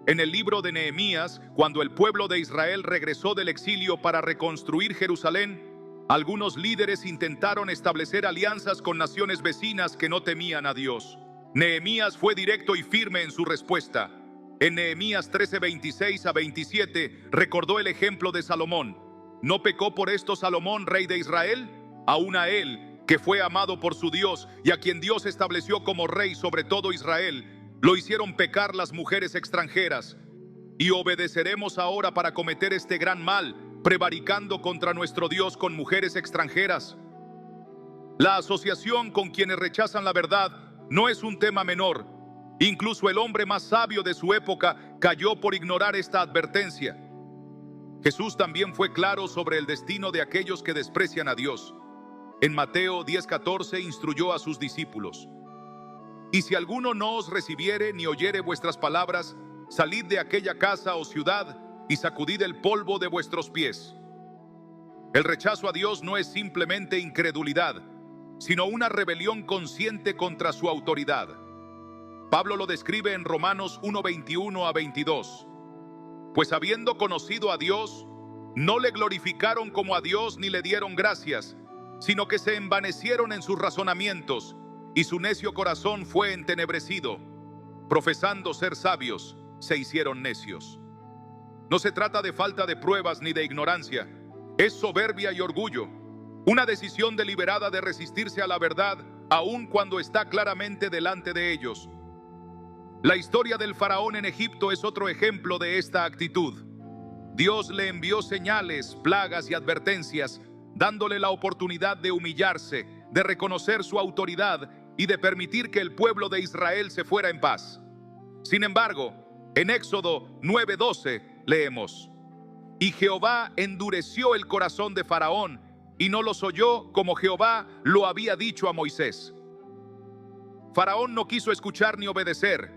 Speaker 1: En el libro de Nehemías, cuando el pueblo de Israel regresó del exilio para reconstruir Jerusalén, algunos líderes intentaron establecer alianzas con naciones vecinas que no temían a Dios. Nehemías fue directo y firme en su respuesta. En Nehemías 13:26-27 recordó el ejemplo de Salomón. ¿No pecó por esto Salomón, rey de Israel? Aún a él, que fue amado por su Dios y a quien Dios estableció como rey sobre todo Israel, lo hicieron pecar las mujeres extranjeras. ¿Y obedeceremos ahora para cometer este gran mal, prevaricando contra nuestro Dios con mujeres extranjeras? La asociación con quienes rechazan la verdad no es un tema menor. Incluso el hombre más sabio de su época cayó por ignorar esta advertencia. Jesús también fue claro sobre el destino de aquellos que desprecian a Dios. En Mateo 10:14 instruyó a sus discípulos: y si alguno no os recibiere ni oyere vuestras palabras, salid de aquella casa o ciudad y sacudid el polvo de vuestros pies. El rechazo a Dios no es simplemente incredulidad, sino una rebelión consciente contra su autoridad. Pablo lo describe en Romanos 1:21-22. Pues habiendo conocido a Dios, no le glorificaron como a Dios ni le dieron gracias, sino que se envanecieron en sus razonamientos, y su necio corazón fue entenebrecido. Profesando ser sabios, se hicieron necios. No se trata de falta de pruebas ni de ignorancia, es soberbia y orgullo, una decisión deliberada de resistirse a la verdad, aun cuando está claramente delante de ellos. La historia del faraón en Egipto es otro ejemplo de esta actitud. Dios le envió señales, plagas y advertencias, dándole la oportunidad de humillarse, de reconocer su autoridad y de permitir que el pueblo de Israel se fuera en paz. Sin embargo, en Éxodo 9:12 leemos: y Jehová endureció el corazón de Faraón y no los oyó como Jehová lo había dicho a Moisés. Faraón no quiso escuchar ni obedecer,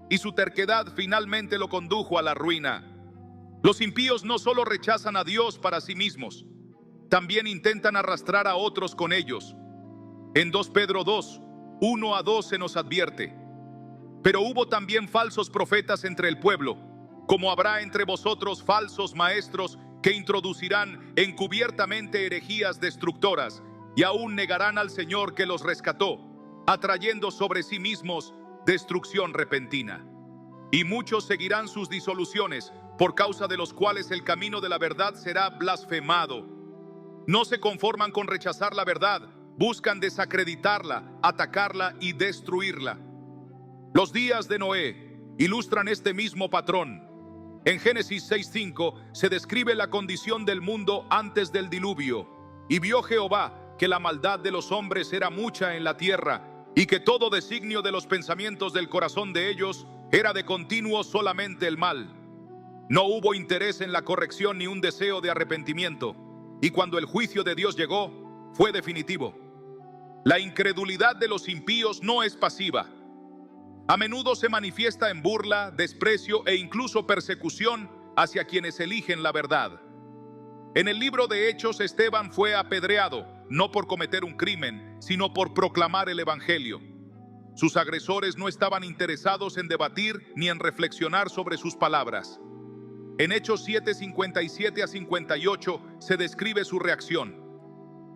Speaker 1: y su terquedad finalmente lo condujo a la ruina. Los impíos no solo rechazan a Dios para sí mismos, también intentan arrastrar a otros con ellos. En 2 Pedro 2:1-2 se nos advierte: pero hubo también falsos profetas entre el pueblo, como habrá entre vosotros falsos maestros que introducirán encubiertamente herejías destructoras y aún negarán al Señor que los rescató, atrayendo sobre sí mismos destrucción repentina. Y muchos seguirán sus disoluciones, por causa de los cuales el camino de la verdad será blasfemado. No se conforman con rechazar la verdad, buscan desacreditarla, atacarla y destruirla. Los días de Noé ilustran este mismo patrón. En Génesis 6:5 se describe la condición del mundo antes del diluvio. Y vio Jehová que la maldad de los hombres era mucha en la tierra, y que todo designio de los pensamientos del corazón de ellos era de continuo solamente el mal. No hubo interés en la corrección ni un deseo de arrepentimiento, y cuando el juicio de Dios llegó, fue definitivo. La incredulidad de los impíos no es pasiva. A menudo se manifiesta en burla, desprecio e incluso persecución hacia quienes eligen la verdad. En el libro de Hechos, Esteban fue apedreado, no por cometer un crimen, sino por proclamar el Evangelio. Sus agresores no estaban interesados en debatir ni en reflexionar sobre sus palabras. En Hechos 7:57 a 58 se describe su reacción.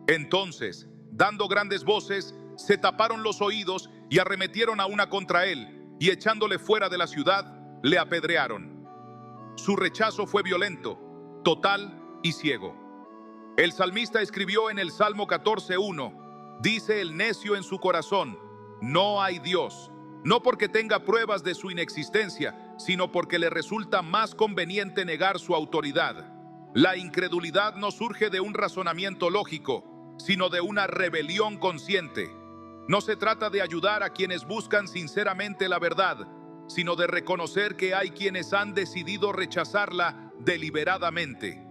Speaker 1: Entonces, dando grandes voces, se taparon los oídos y arremetieron a una contra él, y echándole fuera de la ciudad, le apedrearon. Su rechazo fue violento, total y ciego. El salmista escribió en el Salmo 14:1, dice el necio en su corazón, no hay Dios, no porque tenga pruebas de su inexistencia, sino porque le resulta más conveniente negar su autoridad. La incredulidad no surge de un razonamiento lógico, sino de una rebelión consciente. No se trata de ayudar a quienes buscan sinceramente la verdad, sino de reconocer que hay quienes han decidido rechazarla deliberadamente.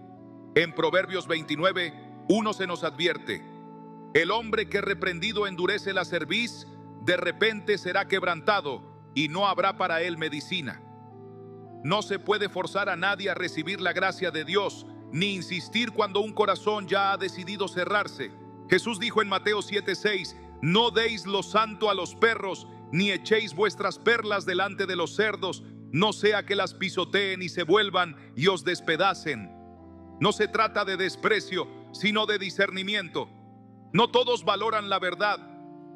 Speaker 1: En Proverbios 29:1 se nos advierte: el hombre que reprendido endurece la cerviz, de repente será quebrantado, y no habrá para él medicina. No se puede forzar a nadie a recibir la gracia de Dios, ni insistir cuando un corazón ya ha decidido cerrarse. Jesús dijo en Mateo 7:6, no deis lo santo a los perros, ni echéis vuestras perlas delante de los cerdos, no sea que las pisoteen y se vuelvan y os despedacen. No se trata de desprecio, sino de discernimiento. No todos valoran la verdad,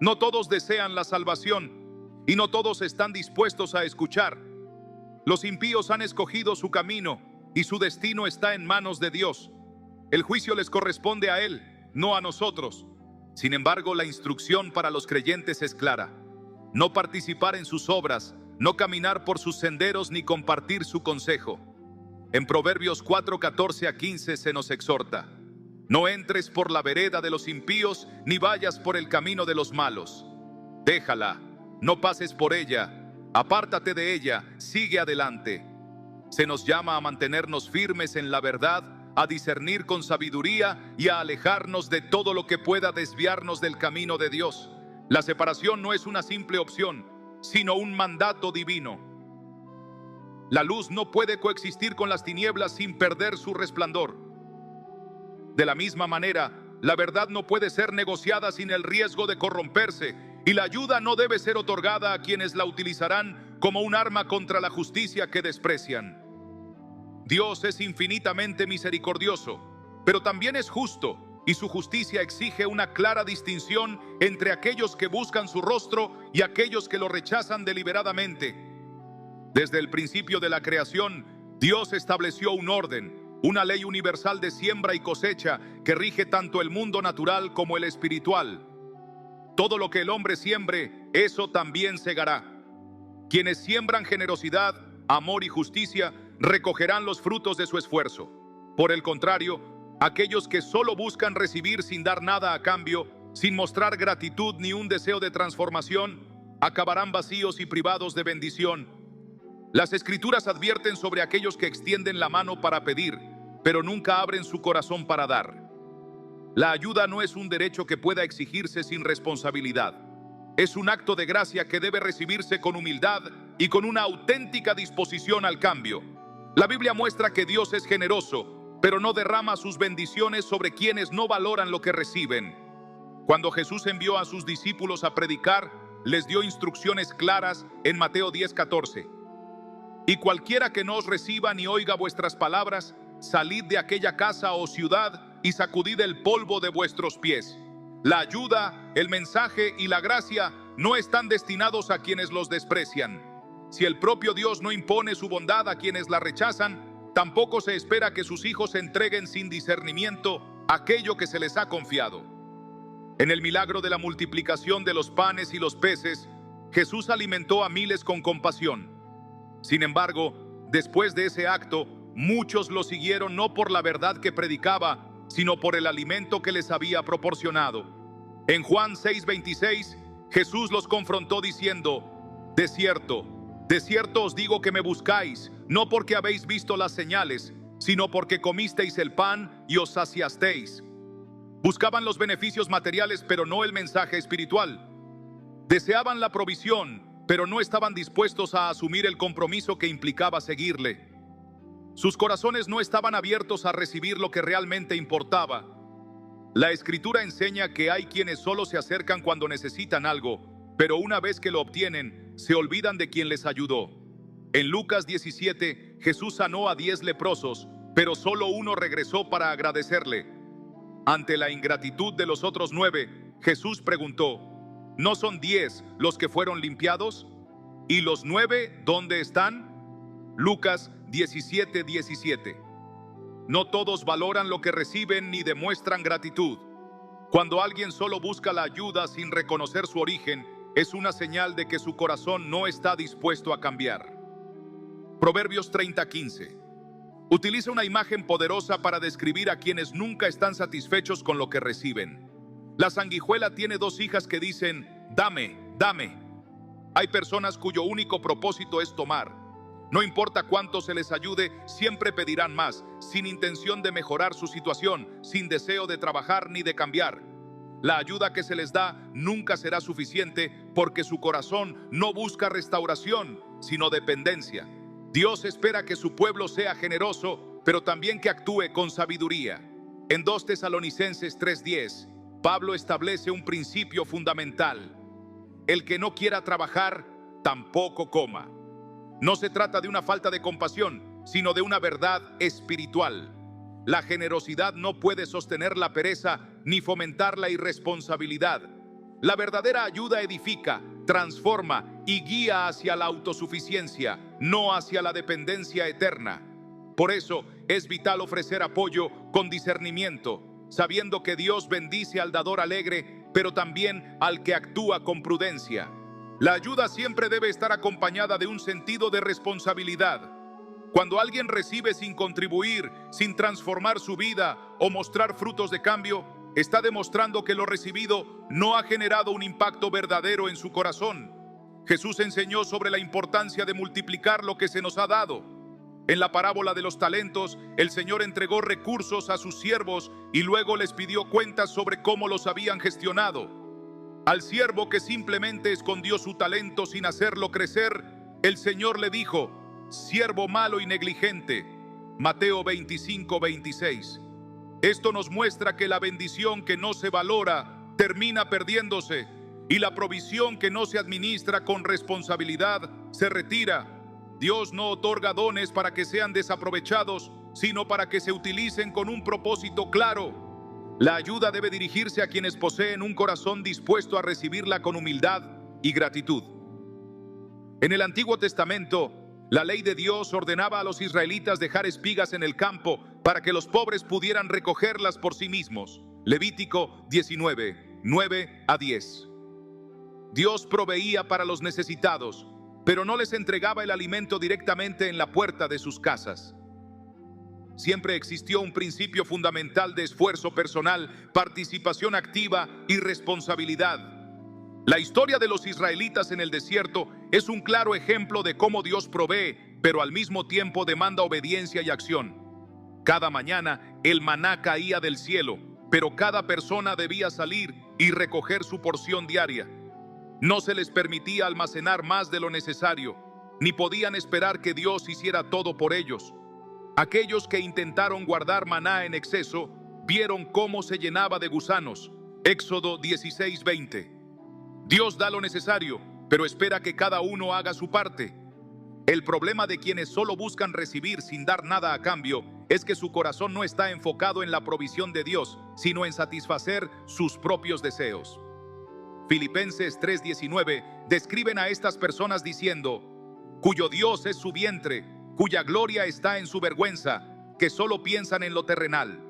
Speaker 1: no todos desean la salvación, y no todos están dispuestos a escuchar. Los impíos han escogido su camino, y su destino está en manos de Dios. El juicio les corresponde a Él, no a nosotros. Sin embargo, la instrucción para los creyentes es clara: no participar en sus obras, no caminar por sus senderos ni compartir su consejo. En Proverbios 4:14 a 15 se nos exhorta: no entres por la vereda de los impíos, ni vayas por el camino de los malos. Déjala, no pases por ella, apártate de ella, sigue adelante. Se nos llama a mantenernos firmes en la verdad, a discernir con sabiduría y a alejarnos de todo lo que pueda desviarnos del camino de Dios. La separación no es una simple opción, sino un mandato divino. La luz no puede coexistir con las tinieblas sin perder su resplandor. De la misma manera, la verdad no puede ser negociada sin el riesgo de corromperse, y la ayuda no debe ser otorgada a quienes la utilizarán como un arma contra la justicia que desprecian. Dios es infinitamente misericordioso, pero también es justo, y su justicia exige una clara distinción entre aquellos que buscan su rostro y aquellos que lo rechazan deliberadamente. Desde el principio de la creación, Dios estableció un orden, una ley universal de siembra y cosecha que rige tanto el mundo natural como el espiritual. Todo lo que el hombre siembre, eso también segará. Quienes siembran generosidad, amor y justicia, recogerán los frutos de su esfuerzo. Por el contrario, aquellos que solo buscan recibir sin dar nada a cambio, sin mostrar gratitud ni un deseo de transformación, acabarán vacíos y privados de bendición. Las Escrituras advierten sobre aquellos que extienden la mano para pedir, pero nunca abren su corazón para dar. La ayuda no es un derecho que pueda exigirse sin responsabilidad. Es un acto de gracia que debe recibirse con humildad y con una auténtica disposición al cambio. La Biblia muestra que Dios es generoso, pero no derrama sus bendiciones sobre quienes no valoran lo que reciben. Cuando Jesús envió a sus discípulos a predicar, les dio instrucciones claras en Mateo 10:14. Y cualquiera que no os reciba ni oiga vuestras palabras, salid de aquella casa o ciudad y sacudid el polvo de vuestros pies. La ayuda, el mensaje y la gracia no están destinados a quienes los desprecian. Si el propio Dios no impone su bondad a quienes la rechazan, tampoco se espera que sus hijos entreguen sin discernimiento aquello que se les ha confiado. En el milagro de la multiplicación de los panes y los peces, Jesús alimentó a miles con compasión. Sin embargo, después de ese acto, muchos lo siguieron no por la verdad que predicaba, sino por el alimento que les había proporcionado. En Juan 6:26, Jesús los confrontó diciendo: de cierto os digo que me buscáis, no porque habéis visto las señales, sino porque comisteis el pan y os saciasteis. Buscaban los beneficios materiales, pero no el mensaje espiritual. Deseaban la provisión, pero no estaban dispuestos a asumir el compromiso que implicaba seguirle. Sus corazones no estaban abiertos a recibir lo que realmente importaba. La Escritura enseña que hay quienes solo se acercan cuando necesitan algo, pero una vez que lo obtienen, se olvidan de quien les ayudó. En Lucas 17, Jesús sanó a 10 leprosos, pero solo uno regresó para agradecerle. Ante la ingratitud de los otros 9, Jesús preguntó: ¿no son 10 los que fueron limpiados? ¿Y los 9 dónde están? Lucas 17:17. No todos valoran lo que reciben ni demuestran gratitud. Cuando alguien solo busca la ayuda sin reconocer su origen, es una señal de que su corazón no está dispuesto a cambiar. Proverbios 30:15. Utiliza una imagen poderosa para describir a quienes nunca están satisfechos con lo que reciben. La sanguijuela tiene 2 hijas que dicen: dame, dame. Hay personas cuyo único propósito es tomar. No importa cuánto se les ayude, siempre pedirán más, sin intención de mejorar su situación, sin deseo de trabajar ni de cambiar. La ayuda que se les da nunca será suficiente porque su corazón no busca restauración, sino dependencia. Dios espera que su pueblo sea generoso, pero también que actúe con sabiduría. En 2 Tesalonicenses 3:10, Pablo establece un principio fundamental: el que no quiera trabajar, tampoco coma. No se trata de una falta de compasión, sino de una verdad espiritual. La generosidad no puede sostener la pereza ni fomentar la irresponsabilidad. La verdadera ayuda edifica, transforma y guía hacia la autosuficiencia, no hacia la dependencia eterna. Por eso es vital ofrecer apoyo con discernimiento, sabiendo que Dios bendice al dador alegre, pero también al que actúa con prudencia. La ayuda siempre debe estar acompañada de un sentido de responsabilidad. Cuando alguien recibe sin contribuir, sin transformar su vida o mostrar frutos de cambio, está demostrando que lo recibido no ha generado un impacto verdadero en su corazón. Jesús enseñó sobre la importancia de multiplicar lo que se nos ha dado. En la parábola de los talentos, el Señor entregó recursos a sus siervos y luego les pidió cuentas sobre cómo los habían gestionado. Al siervo que simplemente escondió su talento sin hacerlo crecer, el Señor le dijo: siervo malo y negligente. Mateo 25:26. Esto nos muestra que la bendición que no se valora termina perdiéndose, y la provisión que no se administra con responsabilidad se retira. Dios no otorga dones para que sean desaprovechados, sino para que se utilicen con un propósito claro. La ayuda debe dirigirse a quienes poseen un corazón dispuesto a recibirla con humildad y gratitud. En el Antiguo Testamento, la ley de Dios ordenaba a los israelitas dejar espigas en el campo para que los pobres pudieran recogerlas por sí mismos. Levítico 19, 9-10. Dios proveía para los necesitados, pero no les entregaba el alimento directamente en la puerta de sus casas. Siempre existió un principio fundamental de esfuerzo personal, participación activa y responsabilidad. La historia de los israelitas en el desierto es un claro ejemplo de cómo Dios provee, pero al mismo tiempo demanda obediencia y acción. Cada mañana el maná caía del cielo, pero cada persona debía salir y recoger su porción diaria. No se les permitía almacenar más de lo necesario, ni podían esperar que Dios hiciera todo por ellos. Aquellos que intentaron guardar maná en exceso vieron cómo se llenaba de gusanos. Éxodo 16:20. Dios da lo necesario, pero espera que cada uno haga su parte. El problema de quienes solo buscan recibir sin dar nada a cambio es que su corazón no está enfocado en la provisión de Dios, sino en satisfacer sus propios deseos. Filipenses 3:19 describen a estas personas diciendo: cuyo Dios es su vientre, cuya gloria está en su vergüenza, que solo piensan en lo terrenal.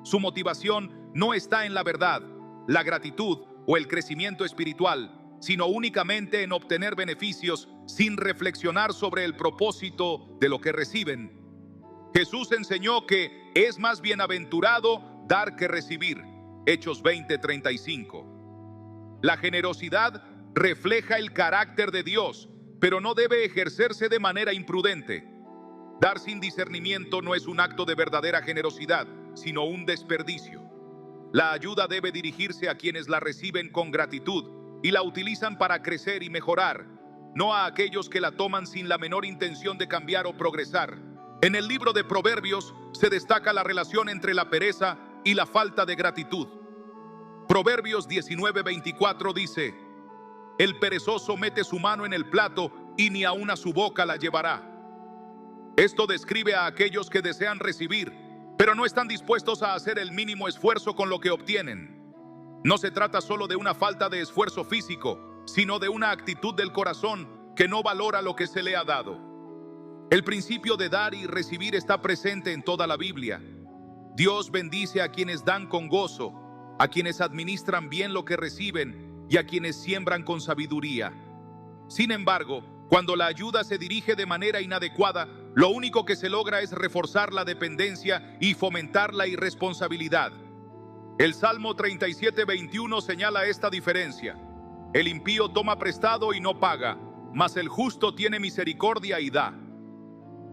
Speaker 1: Su motivación no está en la verdad, la gratitud o el crecimiento espiritual, sino únicamente en obtener beneficios sin reflexionar sobre el propósito de lo que reciben. Jesús enseñó que es más bienaventurado dar que recibir. Hechos 20:35. La generosidad refleja el carácter de Dios, pero no debe ejercerse de manera imprudente. Dar sin discernimiento no es un acto de verdadera generosidad, sino un desperdicio. La ayuda debe dirigirse a quienes la reciben con gratitud y la utilizan para crecer y mejorar, no a aquellos que la toman sin la menor intención de cambiar o progresar. En el libro de Proverbios se destaca la relación entre la pereza y la falta de gratitud. Proverbios 19:24 dice: el perezoso mete su mano en el plato y ni aun a su boca la llevará. Esto describe a aquellos que desean recibir, pero no están dispuestos a hacer el mínimo esfuerzo con lo que obtienen. No se trata solo de una falta de esfuerzo físico, sino de una actitud del corazón que no valora lo que se le ha dado. El principio de dar y recibir está presente en toda la Biblia. Dios bendice a quienes dan con gozo, a quienes administran bien lo que reciben y a quienes siembran con sabiduría. Sin embargo, cuando la ayuda se dirige de manera inadecuada, lo único que se logra es reforzar la dependencia y fomentar la irresponsabilidad. El Salmo 37:21 señala esta diferencia: el impío toma prestado y no paga, mas el justo tiene misericordia y da.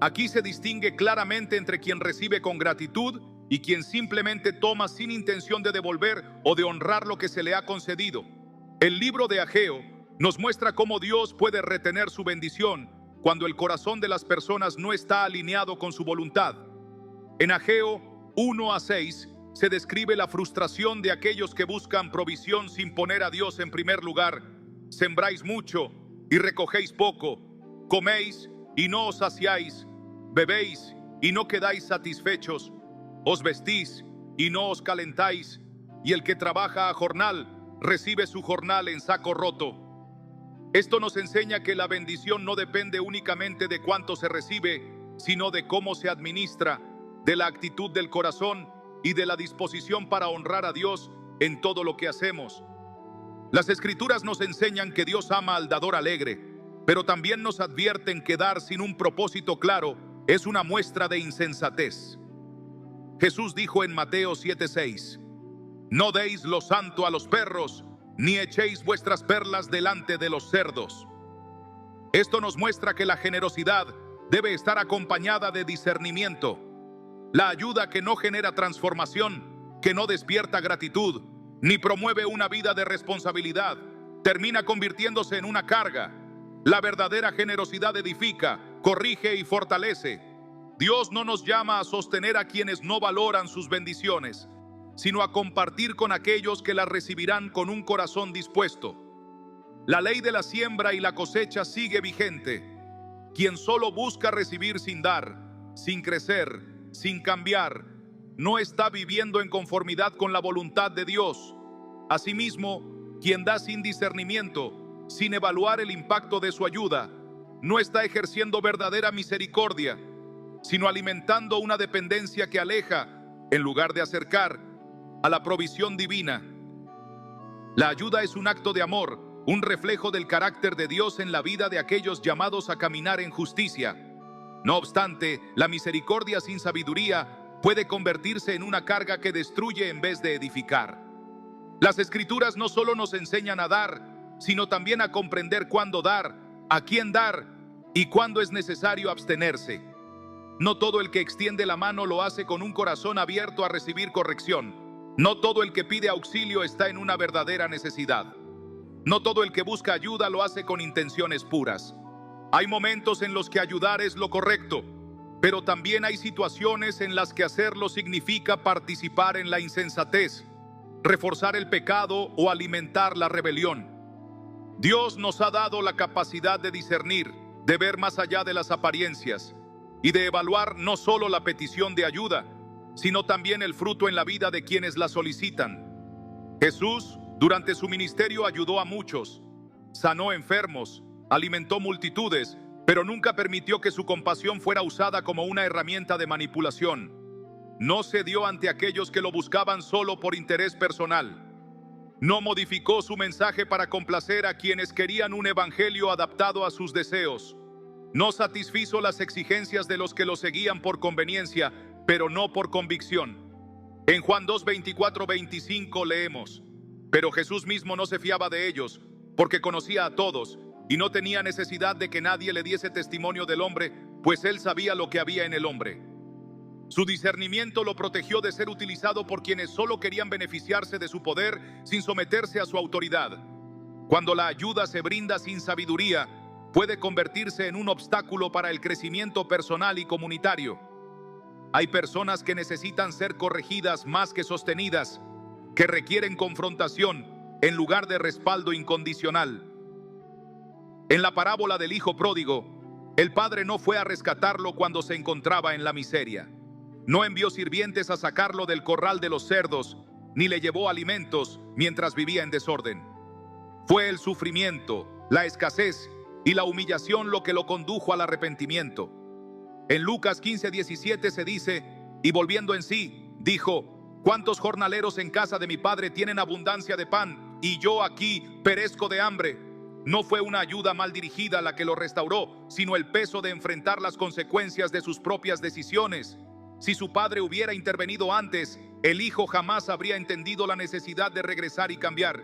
Speaker 1: Aquí se distingue claramente entre quien recibe con gratitud y quien simplemente toma sin intención de devolver o de honrar lo que se le ha concedido. El libro de Ageo nos muestra cómo Dios puede retener su bendición cuando el corazón de las personas no está alineado con su voluntad. En Ageo 1:6 se describe la frustración de aquellos que buscan provisión sin poner a Dios en primer lugar. Sembráis mucho y recogéis poco, coméis y no os saciáis, bebéis y no quedáis satisfechos, os vestís y no os calentáis, y el que trabaja a jornal recibe su jornal en saco roto. Esto nos enseña que la bendición no depende únicamente de cuánto se recibe, sino de cómo se administra, de la actitud del corazón y de la disposición para honrar a Dios en todo lo que hacemos. Las Escrituras nos enseñan que Dios ama al dador alegre, pero también nos advierten que dar sin un propósito claro es una muestra de insensatez. Jesús dijo en Mateo 7:6: no deis lo santo a los perros, ni echéis vuestras perlas delante de los cerdos. Esto nos muestra que la generosidad debe estar acompañada de discernimiento. La ayuda que no genera transformación, que no despierta gratitud, ni promueve una vida de responsabilidad, termina convirtiéndose en una carga. La verdadera generosidad edifica, corrige y fortalece. Dios no nos llama a sostener a quienes no valoran sus bendiciones, sino a compartir con aquellos que las recibirán con un corazón dispuesto. La ley de la siembra y la cosecha sigue vigente. Quien solo busca recibir sin dar, sin crecer, sin cambiar, no está viviendo en conformidad con la voluntad de Dios. Asimismo, quien da sin discernimiento, sin evaluar el impacto de su ayuda, no está ejerciendo verdadera misericordia, sino alimentando una dependencia que aleja, en lugar de acercar, a la provisión divina. La ayuda es un acto de amor, un reflejo del carácter de Dios en la vida de aquellos llamados a caminar en justicia. No obstante, la misericordia sin sabiduría puede convertirse en una carga que destruye en vez de edificar. Las Escrituras no solo nos enseñan a dar, sino también a comprender cuándo dar, a quién dar y cuándo es necesario abstenerse. No todo el que extiende la mano lo hace con un corazón abierto a recibir corrección. No todo el que pide auxilio está en una verdadera necesidad. No todo el que busca ayuda lo hace con intenciones puras. Hay momentos en los que ayudar es lo correcto, pero también hay situaciones en las que hacerlo significa participar en la insensatez, reforzar el pecado o alimentar la rebelión. Dios nos ha dado la capacidad de discernir, de ver más allá de las apariencias y de evaluar no solo la petición de ayuda, sino también el fruto en la vida de quienes la solicitan. Jesús, durante su ministerio, ayudó a muchos, sanó enfermos, alimentó multitudes, pero nunca permitió que su compasión fuera usada como una herramienta de manipulación. No cedió ante aquellos que lo buscaban solo por interés personal. No modificó su mensaje para complacer a quienes querían un evangelio adaptado a sus deseos. No satisfizo las exigencias de los que lo seguían por conveniencia, pero no por convicción. En Juan 2, 24, 25 leemos: pero Jesús mismo no se fiaba de ellos, porque conocía a todos, y no tenía necesidad de que nadie le diese testimonio del hombre, pues él sabía lo que había en el hombre. Su discernimiento lo protegió de ser utilizado por quienes solo querían beneficiarse de su poder sin someterse a su autoridad. Cuando la ayuda se brinda sin sabiduría, puede convertirse en un obstáculo para el crecimiento personal y comunitario. Hay personas que necesitan ser corregidas más que sostenidas, que requieren confrontación en lugar de respaldo incondicional. En la parábola del hijo pródigo, el padre no fue a rescatarlo cuando se encontraba en la miseria. No envió sirvientes a sacarlo del corral de los cerdos, ni le llevó alimentos mientras vivía en desorden. Fue el sufrimiento, la escasez y la humillación lo que lo condujo al arrepentimiento. En Lucas 15:17 se dice: y volviendo en sí, dijo: ¿cuántos jornaleros en casa de mi padre tienen abundancia de pan, y yo aquí perezco de hambre? No fue una ayuda mal dirigida la que lo restauró, sino el peso de enfrentar las consecuencias de sus propias decisiones. Si su padre hubiera intervenido antes, el hijo jamás habría entendido la necesidad de regresar y cambiar.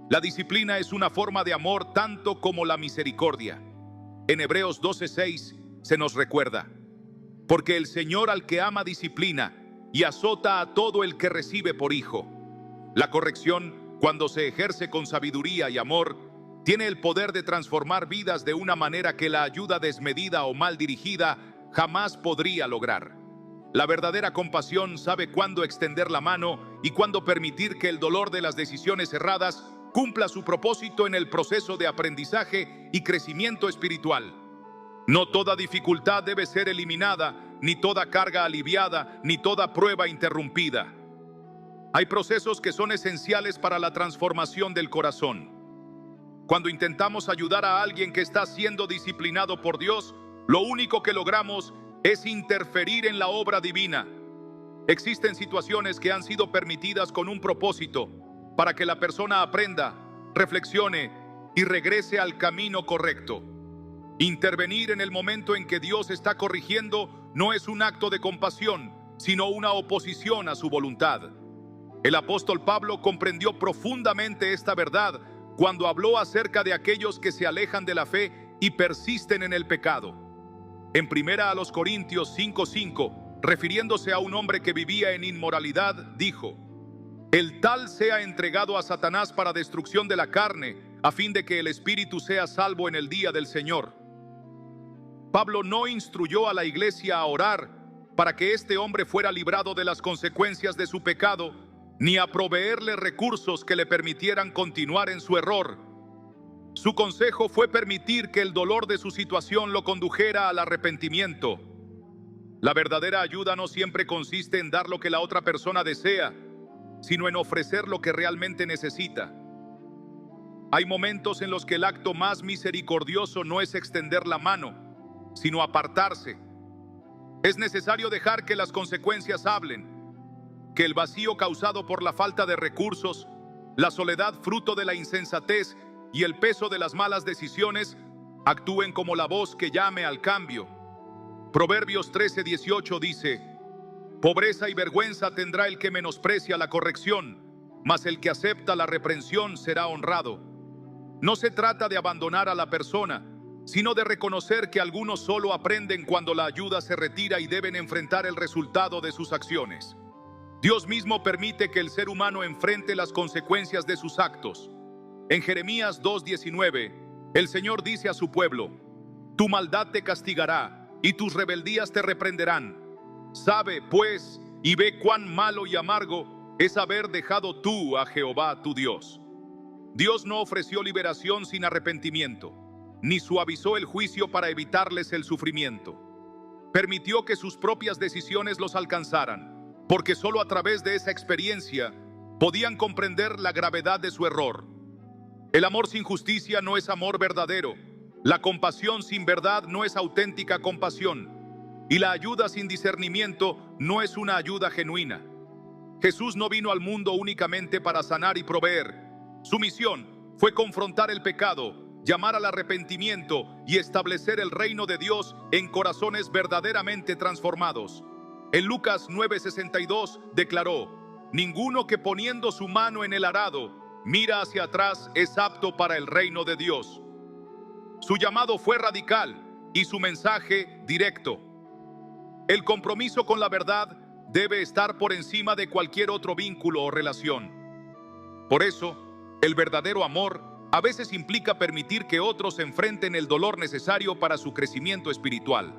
Speaker 1: La disciplina es una forma de amor tanto como la misericordia. En Hebreos 12:6 se nos recuerda: porque el Señor al que ama disciplina y azota a todo el que recibe por hijo. La corrección, cuando se ejerce con sabiduría y amor, tiene el poder de transformar vidas de una manera que la ayuda desmedida o mal dirigida jamás podría lograr. La verdadera compasión sabe cuándo extender la mano y cuándo permitir que el dolor de las decisiones erradas cumpla su propósito en el proceso de aprendizaje y crecimiento espiritual. No toda dificultad debe ser eliminada, ni toda carga aliviada, ni toda prueba interrumpida. Hay procesos que son esenciales para la transformación del corazón. Cuando intentamos ayudar a alguien que está siendo disciplinado por Dios, lo único que logramos es interferir en la obra divina. Existen situaciones que han sido permitidas con un propósito, para que la persona aprenda, reflexione y regrese al camino correcto. Intervenir en el momento en que Dios está corrigiendo no es un acto de compasión, sino una oposición a su voluntad. El apóstol Pablo comprendió profundamente esta verdad cuando habló acerca de aquellos que se alejan de la fe y persisten en el pecado. En 1 Corintios 5:5, refiriéndose a un hombre que vivía en inmoralidad, dijo: el tal sea entregado a Satanás para destrucción de la carne, a fin de que el espíritu sea salvo en el día del Señor. Pablo no instruyó a la iglesia a orar para que este hombre fuera librado de las consecuencias de su pecado, ni a proveerle recursos que le permitieran continuar en su error. Su consejo fue permitir que el dolor de su situación lo condujera al arrepentimiento. La verdadera ayuda no siempre consiste en dar lo que la otra persona desea, sino en ofrecer lo que realmente necesita. Hay momentos en los que el acto más misericordioso no es extender la mano, sino apartarse. Es necesario dejar que las consecuencias hablen, que el vacío causado por la falta de recursos, la soledad fruto de la insensatez y el peso de las malas decisiones actúen como la voz que llame al cambio. Proverbios 13:18 dice: pobreza y vergüenza tendrá el que menosprecia la corrección, mas el que acepta la reprensión será honrado. No se trata de abandonar a la persona, sino de reconocer que algunos solo aprenden cuando la ayuda se retira y deben enfrentar el resultado de sus acciones. Dios mismo permite que el ser humano enfrente las consecuencias de sus actos. En Jeremías 2:19, el Señor dice a su pueblo: tu maldad te castigará y tus rebeldías te reprenderán. Sabe, pues, y ve cuán malo y amargo es haber dejado tú a Jehová tu Dios. Dios no ofreció liberación sin arrepentimiento. ni suavizó el juicio para evitarles el sufrimiento. Permitió que sus propias decisiones los alcanzaran, porque solo a través de esa experiencia podían comprender la gravedad de su error. El amor sin justicia no es amor verdadero. La compasión sin verdad no es auténtica compasión. Y la ayuda sin discernimiento no es una ayuda genuina. Jesús no vino al mundo únicamente para sanar y proveer. Su misión fue confrontar el pecado, llamar al arrepentimiento y establecer el reino de Dios en corazones verdaderamente transformados. En Lucas 9:62 declaró: ninguno que poniendo su mano en el arado mira hacia atrás es apto para el reino de Dios. Su llamado fue radical y su mensaje directo. El compromiso con la verdad debe estar por encima de cualquier otro vínculo o relación. Por eso, el verdadero amor a veces implica permitir que otros enfrenten el dolor necesario para su crecimiento espiritual.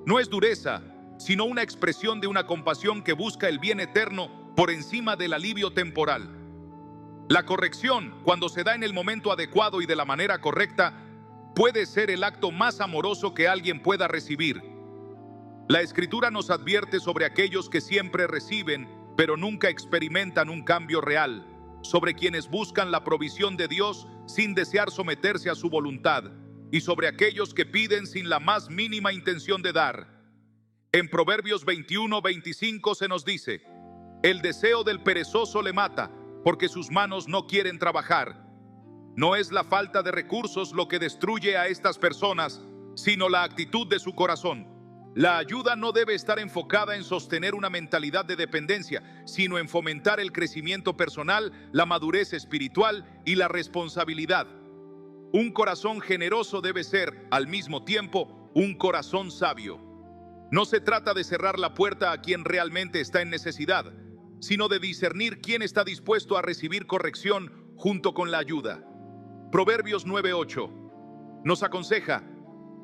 Speaker 1: No es dureza, sino una expresión de una compasión que busca el bien eterno por encima del alivio temporal. La corrección, cuando se da en el momento adecuado y de la manera correcta, puede ser el acto más amoroso que alguien pueda recibir. La Escritura nos advierte sobre aquellos que siempre reciben, pero nunca experimentan un cambio real, sobre quienes buscan la provisión de Dios sin desear someterse a su voluntad, y sobre aquellos que piden sin la más mínima intención de dar. En Proverbios 21:25 se nos dice: el deseo del perezoso le mata, porque sus manos no quieren trabajar. No es la falta de recursos lo que destruye a estas personas, sino la actitud de su corazón. La ayuda no debe estar enfocada en sostener una mentalidad de dependencia, sino en fomentar el crecimiento personal, la madurez espiritual y la responsabilidad. Un corazón generoso debe ser, al mismo tiempo, un corazón sabio. No se trata de cerrar la puerta a quien realmente está en necesidad, sino de discernir quién está dispuesto a recibir corrección junto con la ayuda. Proverbios 9:8 nos aconseja: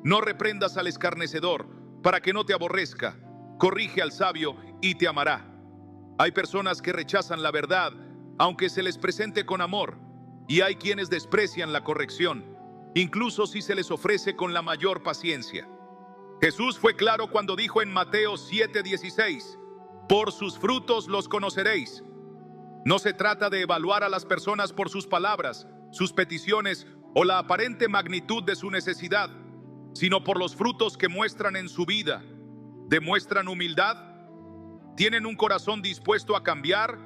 Speaker 1: no reprendas al escarnecedor, para que no te aborrezca. Corrige al sabio y te amará. Hay personas que rechazan la verdad, aunque se les presente con amor, y hay quienes desprecian la corrección, incluso si se les ofrece con la mayor paciencia. Jesús fue claro cuando dijo en Mateo 7:16: por sus frutos los conoceréis. No se trata de evaluar a las personas por sus palabras, sus peticiones o la aparente magnitud de su necesidad, sino por los frutos que muestran en su vida. ¿Demuestran humildad? ¿Tienen un corazón dispuesto a cambiar?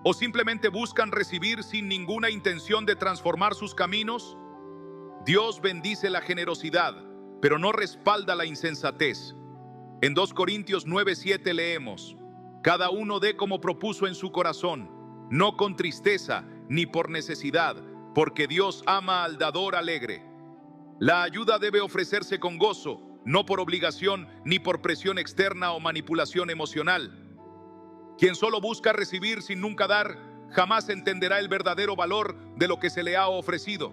Speaker 1: ¿O simplemente buscan recibir sin ninguna intención de transformar sus caminos? Dios bendice la generosidad, pero no respalda la insensatez. En 2 Corintios 9:7 leemos: cada uno dé como propuso en su corazón, no con tristeza ni por necesidad, porque Dios ama al dador alegre. La ayuda debe ofrecerse con gozo, no por obligación ni por presión externa o manipulación emocional. Quien solo busca recibir sin nunca dar, jamás entenderá el verdadero valor de lo que se le ha ofrecido.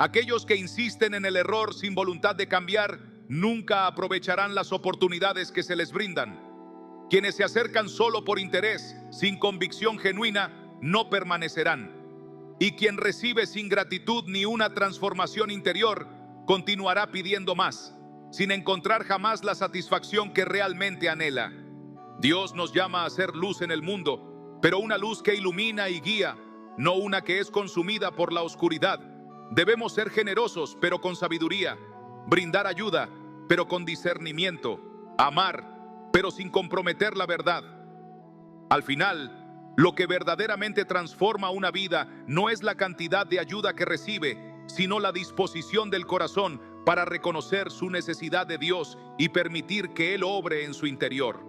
Speaker 1: Aquellos que insisten en el error sin voluntad de cambiar, nunca aprovecharán las oportunidades que se les brindan. Quienes se acercan solo por interés, sin convicción genuina, no permanecerán. Y quien recibe sin gratitud ni una transformación interior, continuará pidiendo más, sin encontrar jamás la satisfacción que realmente anhela. Dios nos llama a ser luz en el mundo, pero una luz que ilumina y guía, no una que es consumida por la oscuridad. Debemos ser generosos, pero con sabiduría, brindar ayuda, pero con discernimiento, amar, pero sin comprometer la verdad. Al final, lo que verdaderamente transforma una vida no es la cantidad de ayuda que recibe, sino la disposición del corazón para reconocer su necesidad de Dios y permitir que Él obre en su interior.